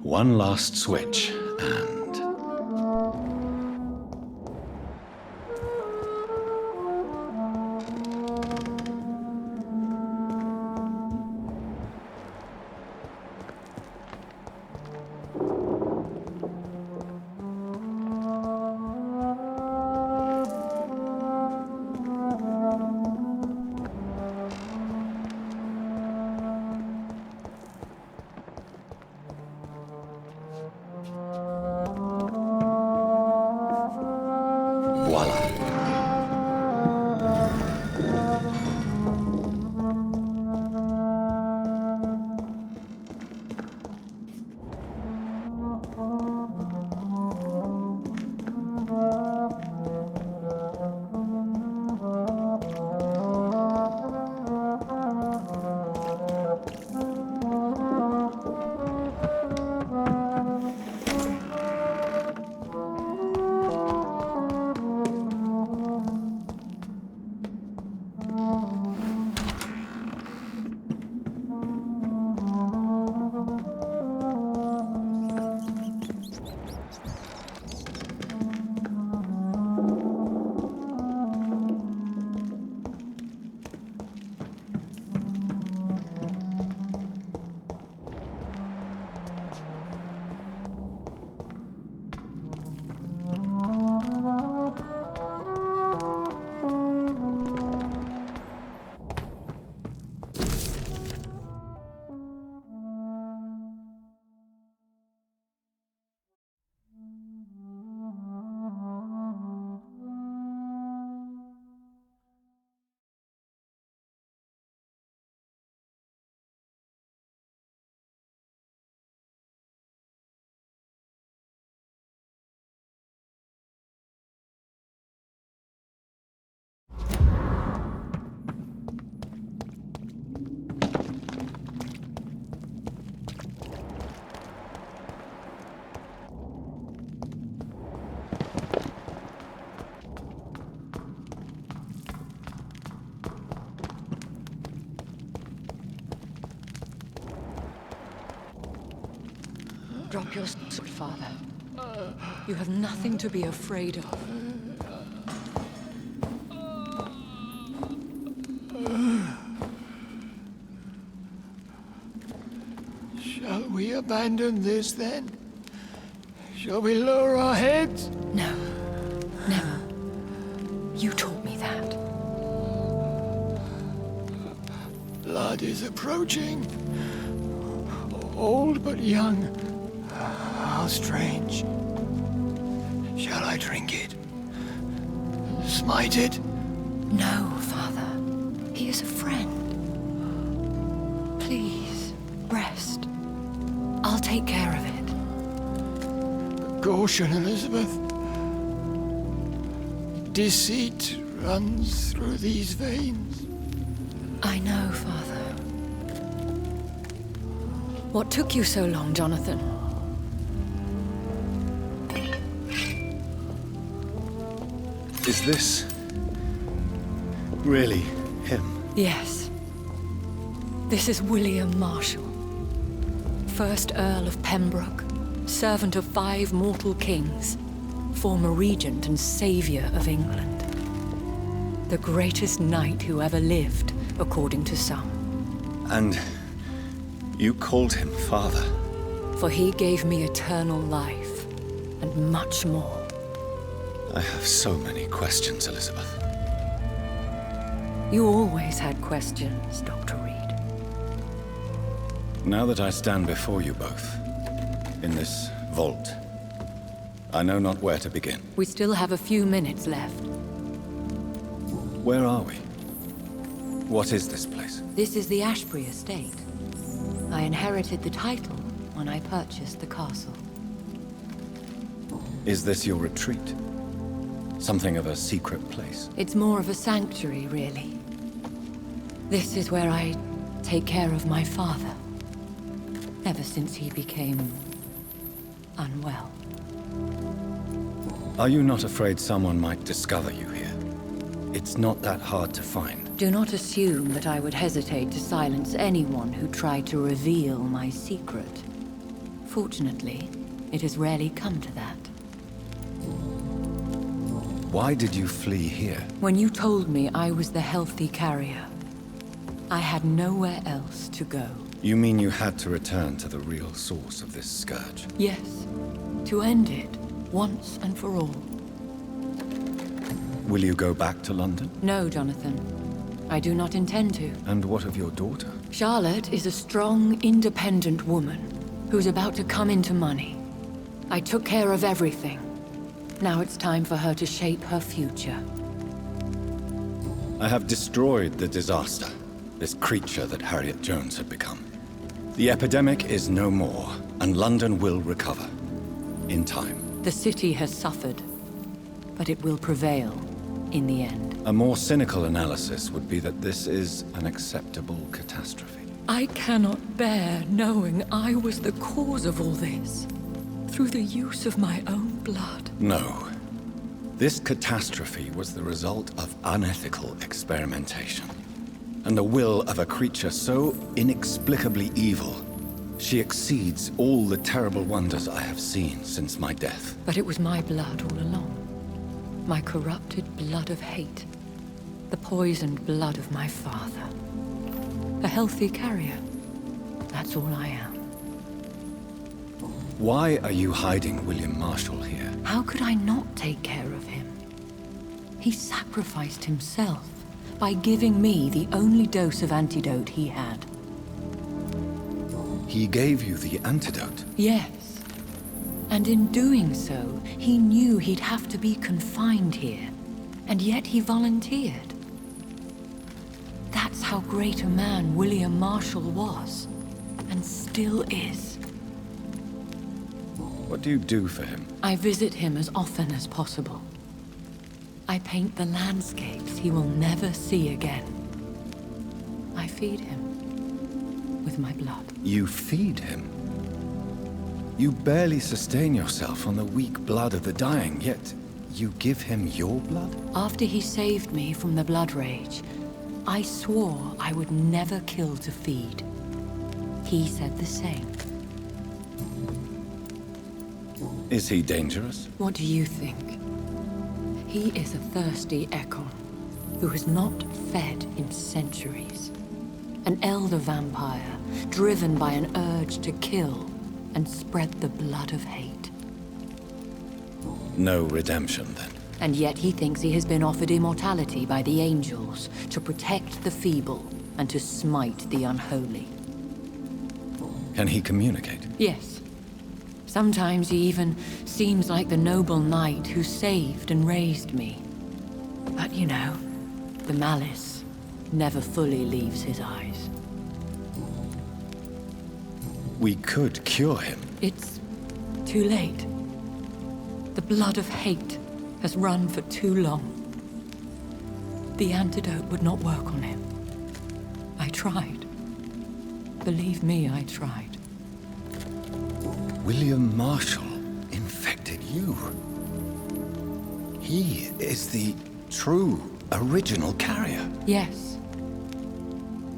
One last switch, and... Drop your sword, Father. You have nothing to be afraid of. Shall we abandon this then? Shall we lower our heads? No. Never. You taught me that. Blood is approaching. Old but young. How strange. Shall I drink it? Smite it? No, Father. He is a friend. Please, rest. I'll take care of it. Caution, Elizabeth. Deceit runs through these veins. I know, Father. What took you so long, Jonathan? Is this really him? Yes. This is William Marshall, 1st Earl of Pembroke, servant of 5 mortal kings, former regent and saviour of England. The greatest knight who ever lived, according to some. And you called him father? For he gave me eternal life, and much more. I have so many questions, Elizabeth. You always had questions, Dr. Reed. Now that I stand before you both, in this vault, I know not where to begin. We still have a few minutes left. Where are we? What is this place? This is the Ashbury Estate. I inherited the title when I purchased the castle. Is this your retreat? Something of a secret place? It's more of a sanctuary, really. This is where I take care of my father. Ever since he became unwell. Are you not afraid someone might discover you here? It's not that hard to find. Do not assume that I would hesitate to silence anyone who tried to reveal my secret. Fortunately, it has rarely come to that. Why did you flee here? When you told me I was the healthy carrier, I had nowhere else to go. You mean you had to return to the real source of this scourge? Yes, to end it, once and for all. Will you go back to London? No, Jonathan. I do not intend to. And what of your daughter? Charlotte is a strong, independent woman who's about to come into money. I took care of everything. Now it's time for her to shape her future. I have destroyed the disaster, this creature that Harriet Jones had become. The epidemic is no more, and London will recover. In time. The city has suffered, but it will prevail in the end. A more cynical analysis would be that this is an acceptable catastrophe. I cannot bear knowing I was the cause of all this, through the use of my own blood. No. This catastrophe was the result of unethical experimentation, and the will of a creature so inexplicably evil, she exceeds all the terrible wonders I have seen since my death. But it was my blood all along. My corrupted blood of hate. The poisoned blood of my father. A healthy carrier. That's all I am. Why are you hiding William Marshall here? How could I not take care of him? He sacrificed himself by giving me the only dose of antidote he had. He gave you the antidote? Yes. And in doing so, he knew he'd have to be confined here. And yet he volunteered. That's how great a man William Marshall was. And still is. What do you do for him? I visit him as often as possible. I paint the landscapes he will never see again. I feed him with my blood. You feed him? You barely sustain yourself on the weak blood of the dying, yet you give him your blood? After he saved me from the blood rage, I swore I would never kill to feed. He said the same. Is he dangerous? What do you think? He is a thirsty Ekon who has not fed in centuries. An elder vampire, driven by an urge to kill and spread the blood of hate. No redemption, then. And yet he thinks he has been offered immortality by the angels to protect the feeble and to smite the unholy. Can he communicate? Yes. Sometimes he even seems like the noble knight who saved and raised me. But you know, the malice never fully leaves his eyes. We could cure him. It's too late. The blood of hate has run for too long. The antidote would not work on him. I tried. Believe me, I tried. William Marshall infected you. He is the true, original carrier. Yes.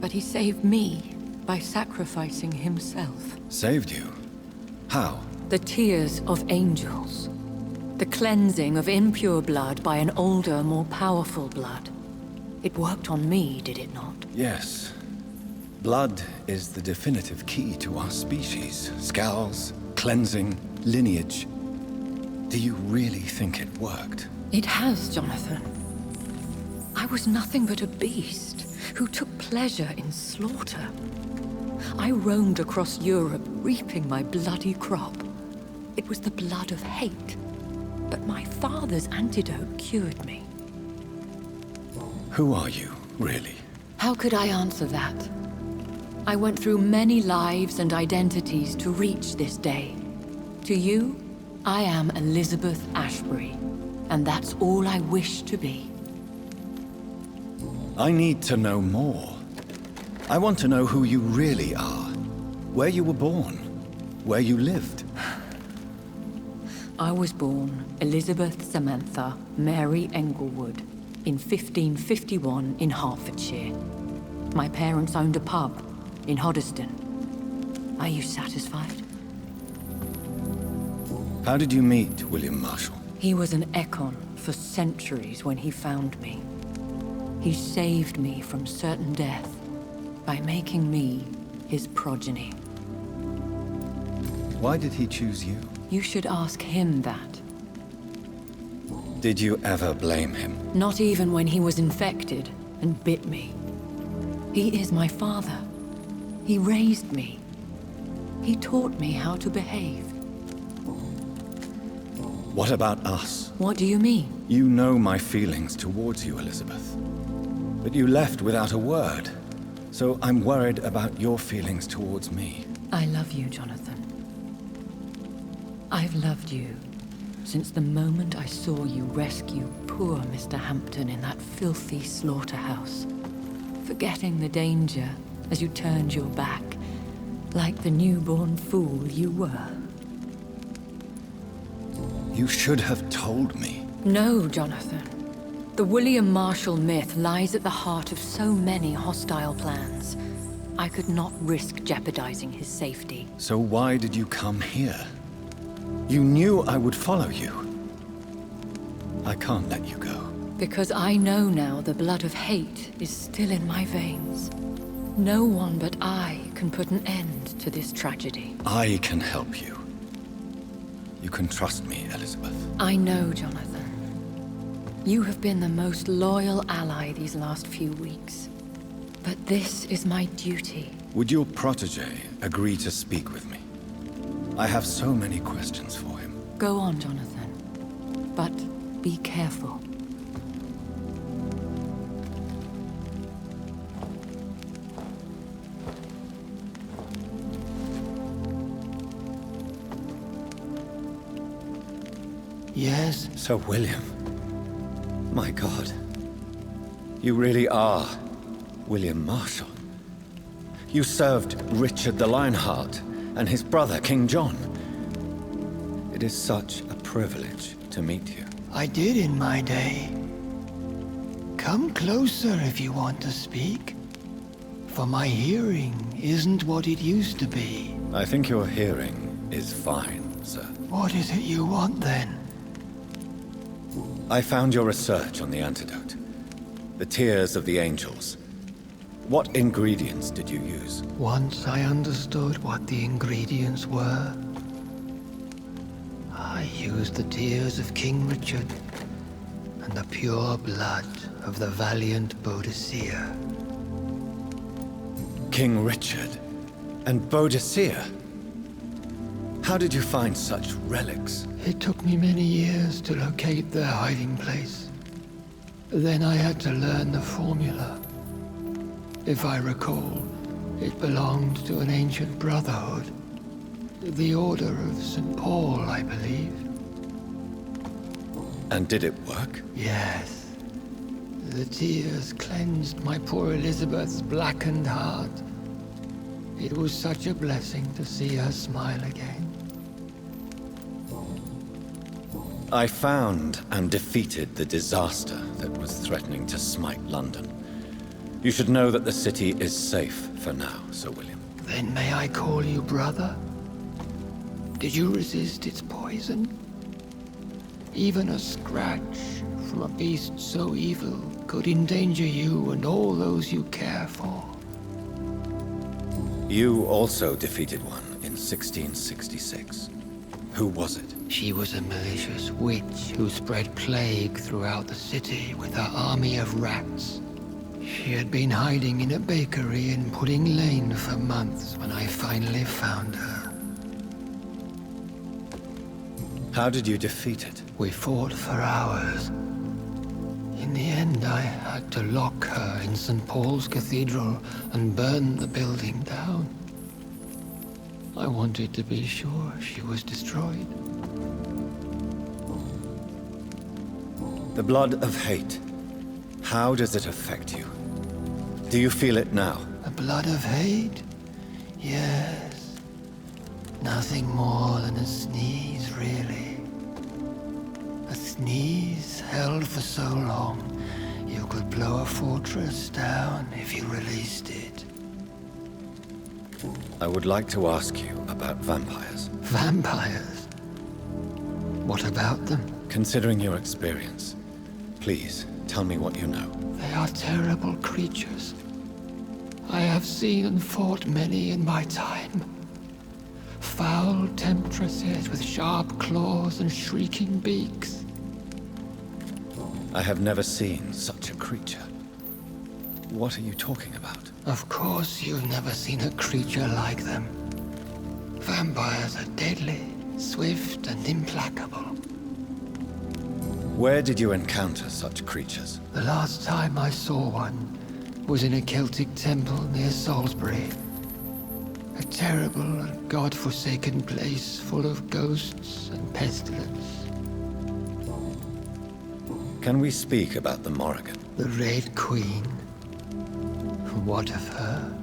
But he saved me by sacrificing himself. Saved you? How? The tears of angels. The cleansing of impure blood by an older, more powerful blood. It worked on me, did it not? Yes. Blood is the definitive key to our species. Scowls, cleansing, lineage. Do you really think it worked? It has, Jonathan. I was nothing but a beast who took pleasure in slaughter. I roamed across Europe, reaping my bloody crop. It was the blood of hate. But my father's antidote cured me. Who are you, really? How could I answer that? I went through many lives and identities to reach this day. To you, I am Elizabeth Ashbury, and that's all I wish to be. I need to know more. I want to know who you really are. Where you were born. Where you lived. I was born Elizabeth Samantha Mary Englewood in 1551 in Hertfordshire. My parents owned a pub in Hoddesdon. Are you satisfied? How did you meet William Marshall? He was an econ for centuries when he found me. He saved me from certain death by making me his progeny. Why did he choose you? You should ask him that. Did you ever blame him? Not even when he was infected and bit me. He is my father. He raised me. He taught me how to behave. What about us? What do you mean? You know my feelings towards you, Elizabeth. But you left without a word. So I'm worried about your feelings towards me. I love you, Jonathan. I've loved you since the moment I saw you rescue poor Mr. Hampton in that filthy slaughterhouse, forgetting the danger as you turned your back, like the newborn fool you were. You should have told me. No, Jonathan. The William Marshall myth lies at the heart of so many hostile plans. I could not risk jeopardizing his safety. So why did you come here? You knew I would follow you. I can't let you go. Because I know now the blood of hate is still in my veins. No one but I can put an end to this tragedy. I can help you. You can trust me, Elizabeth. I know, Jonathan. You have been the most loyal ally these last few weeks. But this is my duty. Would your protégé agree to speak with me? I have so many questions for him. Go on, Jonathan. But be careful. Yes? Sir William. My God. You really are William Marshall. You served Richard the Lionheart and his brother, King John. It is such a privilege to meet you. I did in my day. Come closer if you want to speak. For my hearing isn't what it used to be. I think your hearing is fine, sir. What is it you want then? I found your research on the antidote. The tears of the angels. What ingredients did you use? Once I understood what the ingredients were, I used the tears of King Richard and the pure blood of the valiant Budучи. King Richard and Budучи? How did you find such relics? It took me many years to locate their hiding place. Then I had to learn the formula. If I recall, it belonged to an ancient brotherhood. The Order of St. Paul, I believe. And did it work? Yes. The tears cleansed my poor Elizabeth's blackened heart. It was such a blessing to see her smile again. I found and defeated the disaster that was threatening to smite London. You should know that the city is safe for now, Sir William. Then may I call you brother? Did you resist its poison? Even a scratch from a beast so evil could endanger you and all those you care for. You also defeated one in 1666. Who was it? She was a malicious witch who spread plague throughout the city with her army of rats. She had been hiding in a bakery in Pudding Lane for months when I finally found her. How did you defeat it? We fought for hours. In the end, I had to lock her in St. Paul's Cathedral and burn the building down. I wanted to be sure she was destroyed. The blood of hate. How does it affect you? Do you feel it now? The blood of hate? Yes. Nothing more than a sneeze, really. A sneeze held for so long, you could blow a fortress down if you released it. I would like to ask you about vampires. Vampires? What about them? Considering your experience, please tell me what you know. They are terrible creatures. I have seen and fought many in my time. Foul temptresses with sharp claws and shrieking beaks. I have never seen such a creature. What are you talking about? Of course you've never seen a creature like them. Vampires are deadly, swift and implacable. Where did you encounter such creatures? The last time I saw one was in a Celtic temple near Salisbury. A terrible and god-forsaken place full of ghosts and pestilence. Can we speak about the Morrigan? The Red Queen. What of her?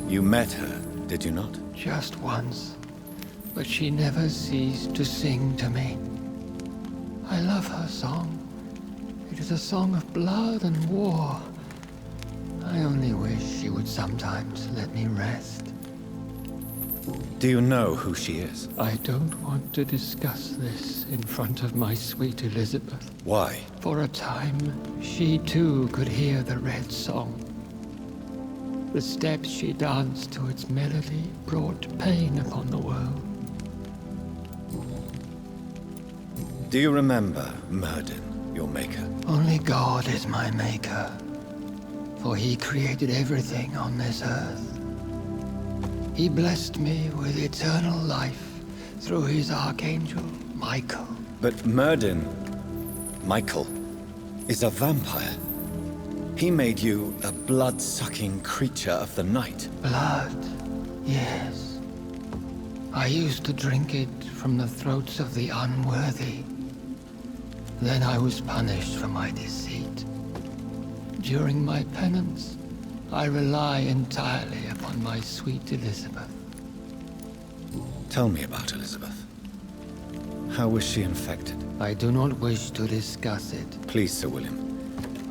You met her, did you not? Just once, but she never ceased to sing to me. I love her song. It is a song of blood and war. I only wish she would sometimes let me rest. Do you know who she is? I don't want to discuss this in front of my sweet Elizabeth. Why? For a time, she too could hear the Red Song. The steps she danced to its melody brought pain upon the world. Do you remember Myrddin, your maker? Only God is my maker, for he created everything on this earth. He blessed me with eternal life through his archangel, Michael. But Myrddin, Michael, is a vampire. He made you a blood-sucking creature of the night. Blood, yes. I used to drink it from the throats of the unworthy. Then I was punished for my deceit. During my penance, I rely entirely upon my sweet Elizabeth. Tell me about Elizabeth. How was she infected? I do not wish to discuss it. Please, Sir William.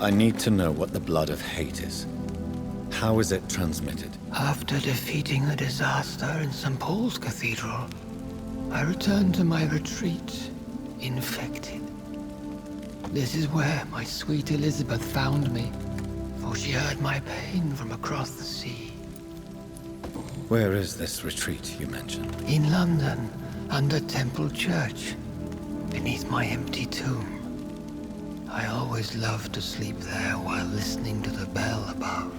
I need to know what the blood of hate is. How is it transmitted? After defeating the disaster in St. Paul's Cathedral, I returned to my retreat, infected. This is where my sweet Elizabeth found me, for she heard my pain from across the sea. Where is this retreat you mentioned? In London, under Temple Church, beneath my empty tomb. I always loved to sleep there while listening to the bell above.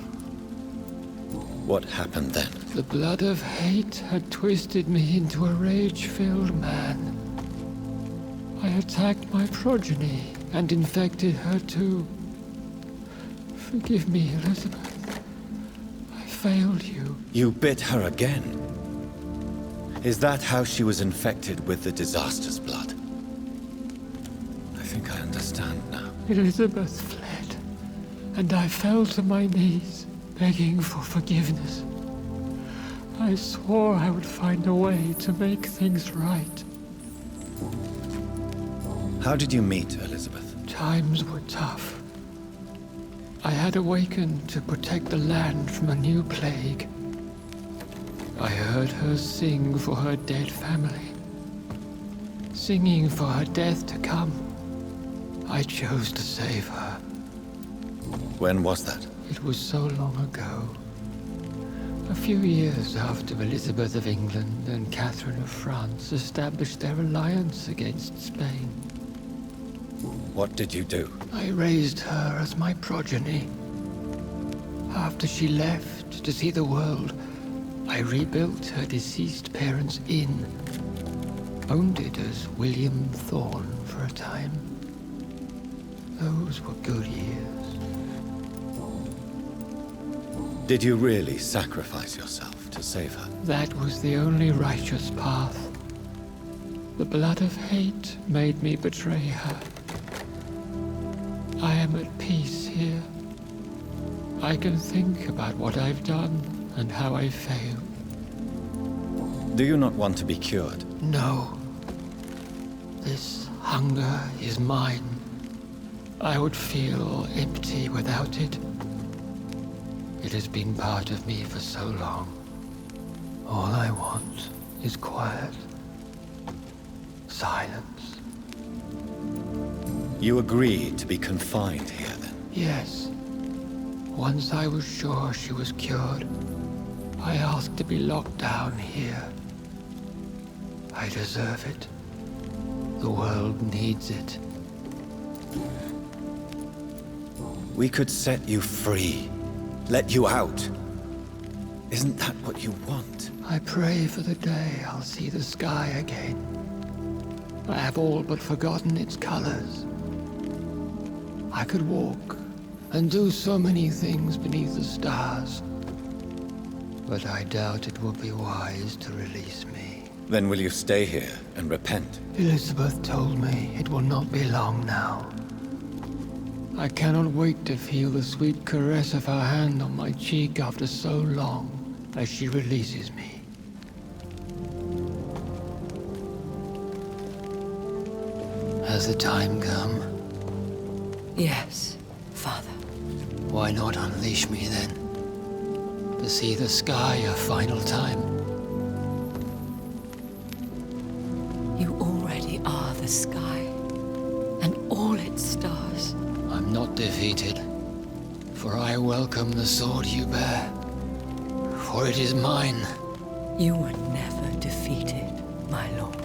What happened then? The blood of hate had twisted me into a rage-filled man. I attacked my progeny and infected her too. Forgive me, Elizabeth. I failed you. You bit her again. Is that how she was infected with the disaster's blood? I think I understand now. Elizabeth fled, and I fell to my knees, begging for forgiveness. I swore I would find a way to make things right. How did you meet Elizabeth? Times were tough. I had awakened to protect the land from a new plague. I heard her sing for her dead family. Singing for her death to come. I chose to save her. When was that? It was so long ago. A few years after Elizabeth of England and Catherine of France established their alliance against Spain. What did you do? I raised her as my progeny. After she left to see the world, I rebuilt her deceased parents' inn. Owned it as William Thorne for a time. Those were good years. Did you really sacrifice yourself to save her? That was the only righteous path. The blood of hate made me betray her. I am at peace here. I can think about what I've done and how I failed. Do you not want to be cured? No. This hunger is mine. I would feel empty without it. It has been part of me for so long. All I want is quiet. Silence. You agreed to be confined here, then? Yes. Once I was sure she was cured, I asked to be locked down here. I deserve it. The world needs it. We could set you free. Let you out. Isn't that what you want? I pray for the day I'll see the sky again. I have all but forgotten its colors. I could walk and do so many things beneath the stars. But I doubt it will be wise to release me. Then will you stay here and repent? Elizabeth told me it will not be long now. I cannot wait to feel the sweet caress of her hand on my cheek after so long as she releases me. Has the time come? Yes, Father. Why not unleash me then? To see the sky a final time? You already are the sky, and all its stars. I'm not defeated, for I welcome the sword you bear, for it is mine. You were never defeated, my lord.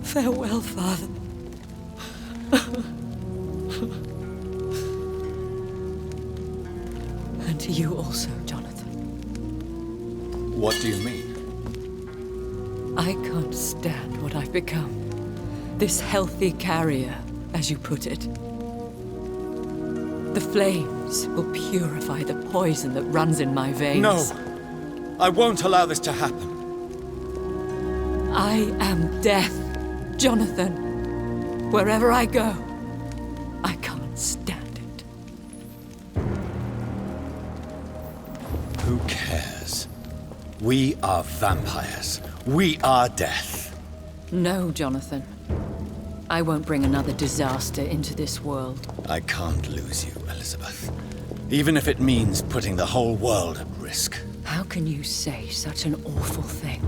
Farewell, Father. And to you also, Jonathan. What do you mean? I can't stand what I've become. This healthy carrier, as you put it. The flames will purify the poison that runs in my veins. No! I won't allow this to happen. I am death, Jonathan. Wherever I go, I can't stand it. Who cares? We are vampires. We are death. No, Jonathan. I won't bring another disaster into this world. I can't lose you, Elizabeth. Even if it means putting the whole world at risk. How can you say such an awful thing?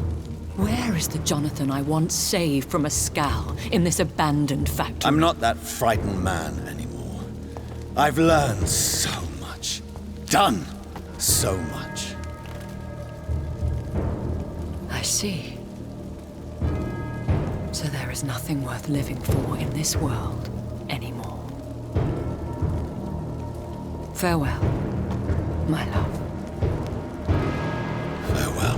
Where is the Jonathan I once saved from a scowl in this abandoned factory? I'm not that frightened man anymore. I've learned so much. Done so much. I see. So there is nothing worth living for in this world anymore. Farewell, my love. Farewell.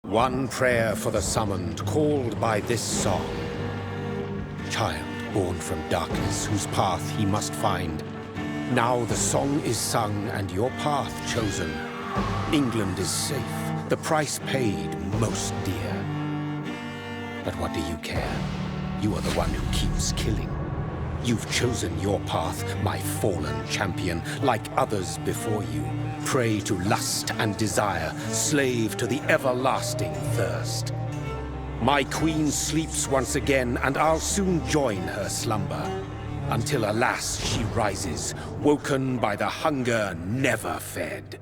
One prayer for the summoned, called by this song. Child born from darkness, whose path he must find. Now the song is sung and your path chosen. England is safe, the price paid most dear. But what do you care? You are the one who keeps killing. You've chosen your path, my fallen champion, like others before you. Prey to lust and desire, slave to the everlasting thirst. My queen sleeps once again, and I'll soon join her slumber. Until, alas, she rises, woken by the hunger never fed.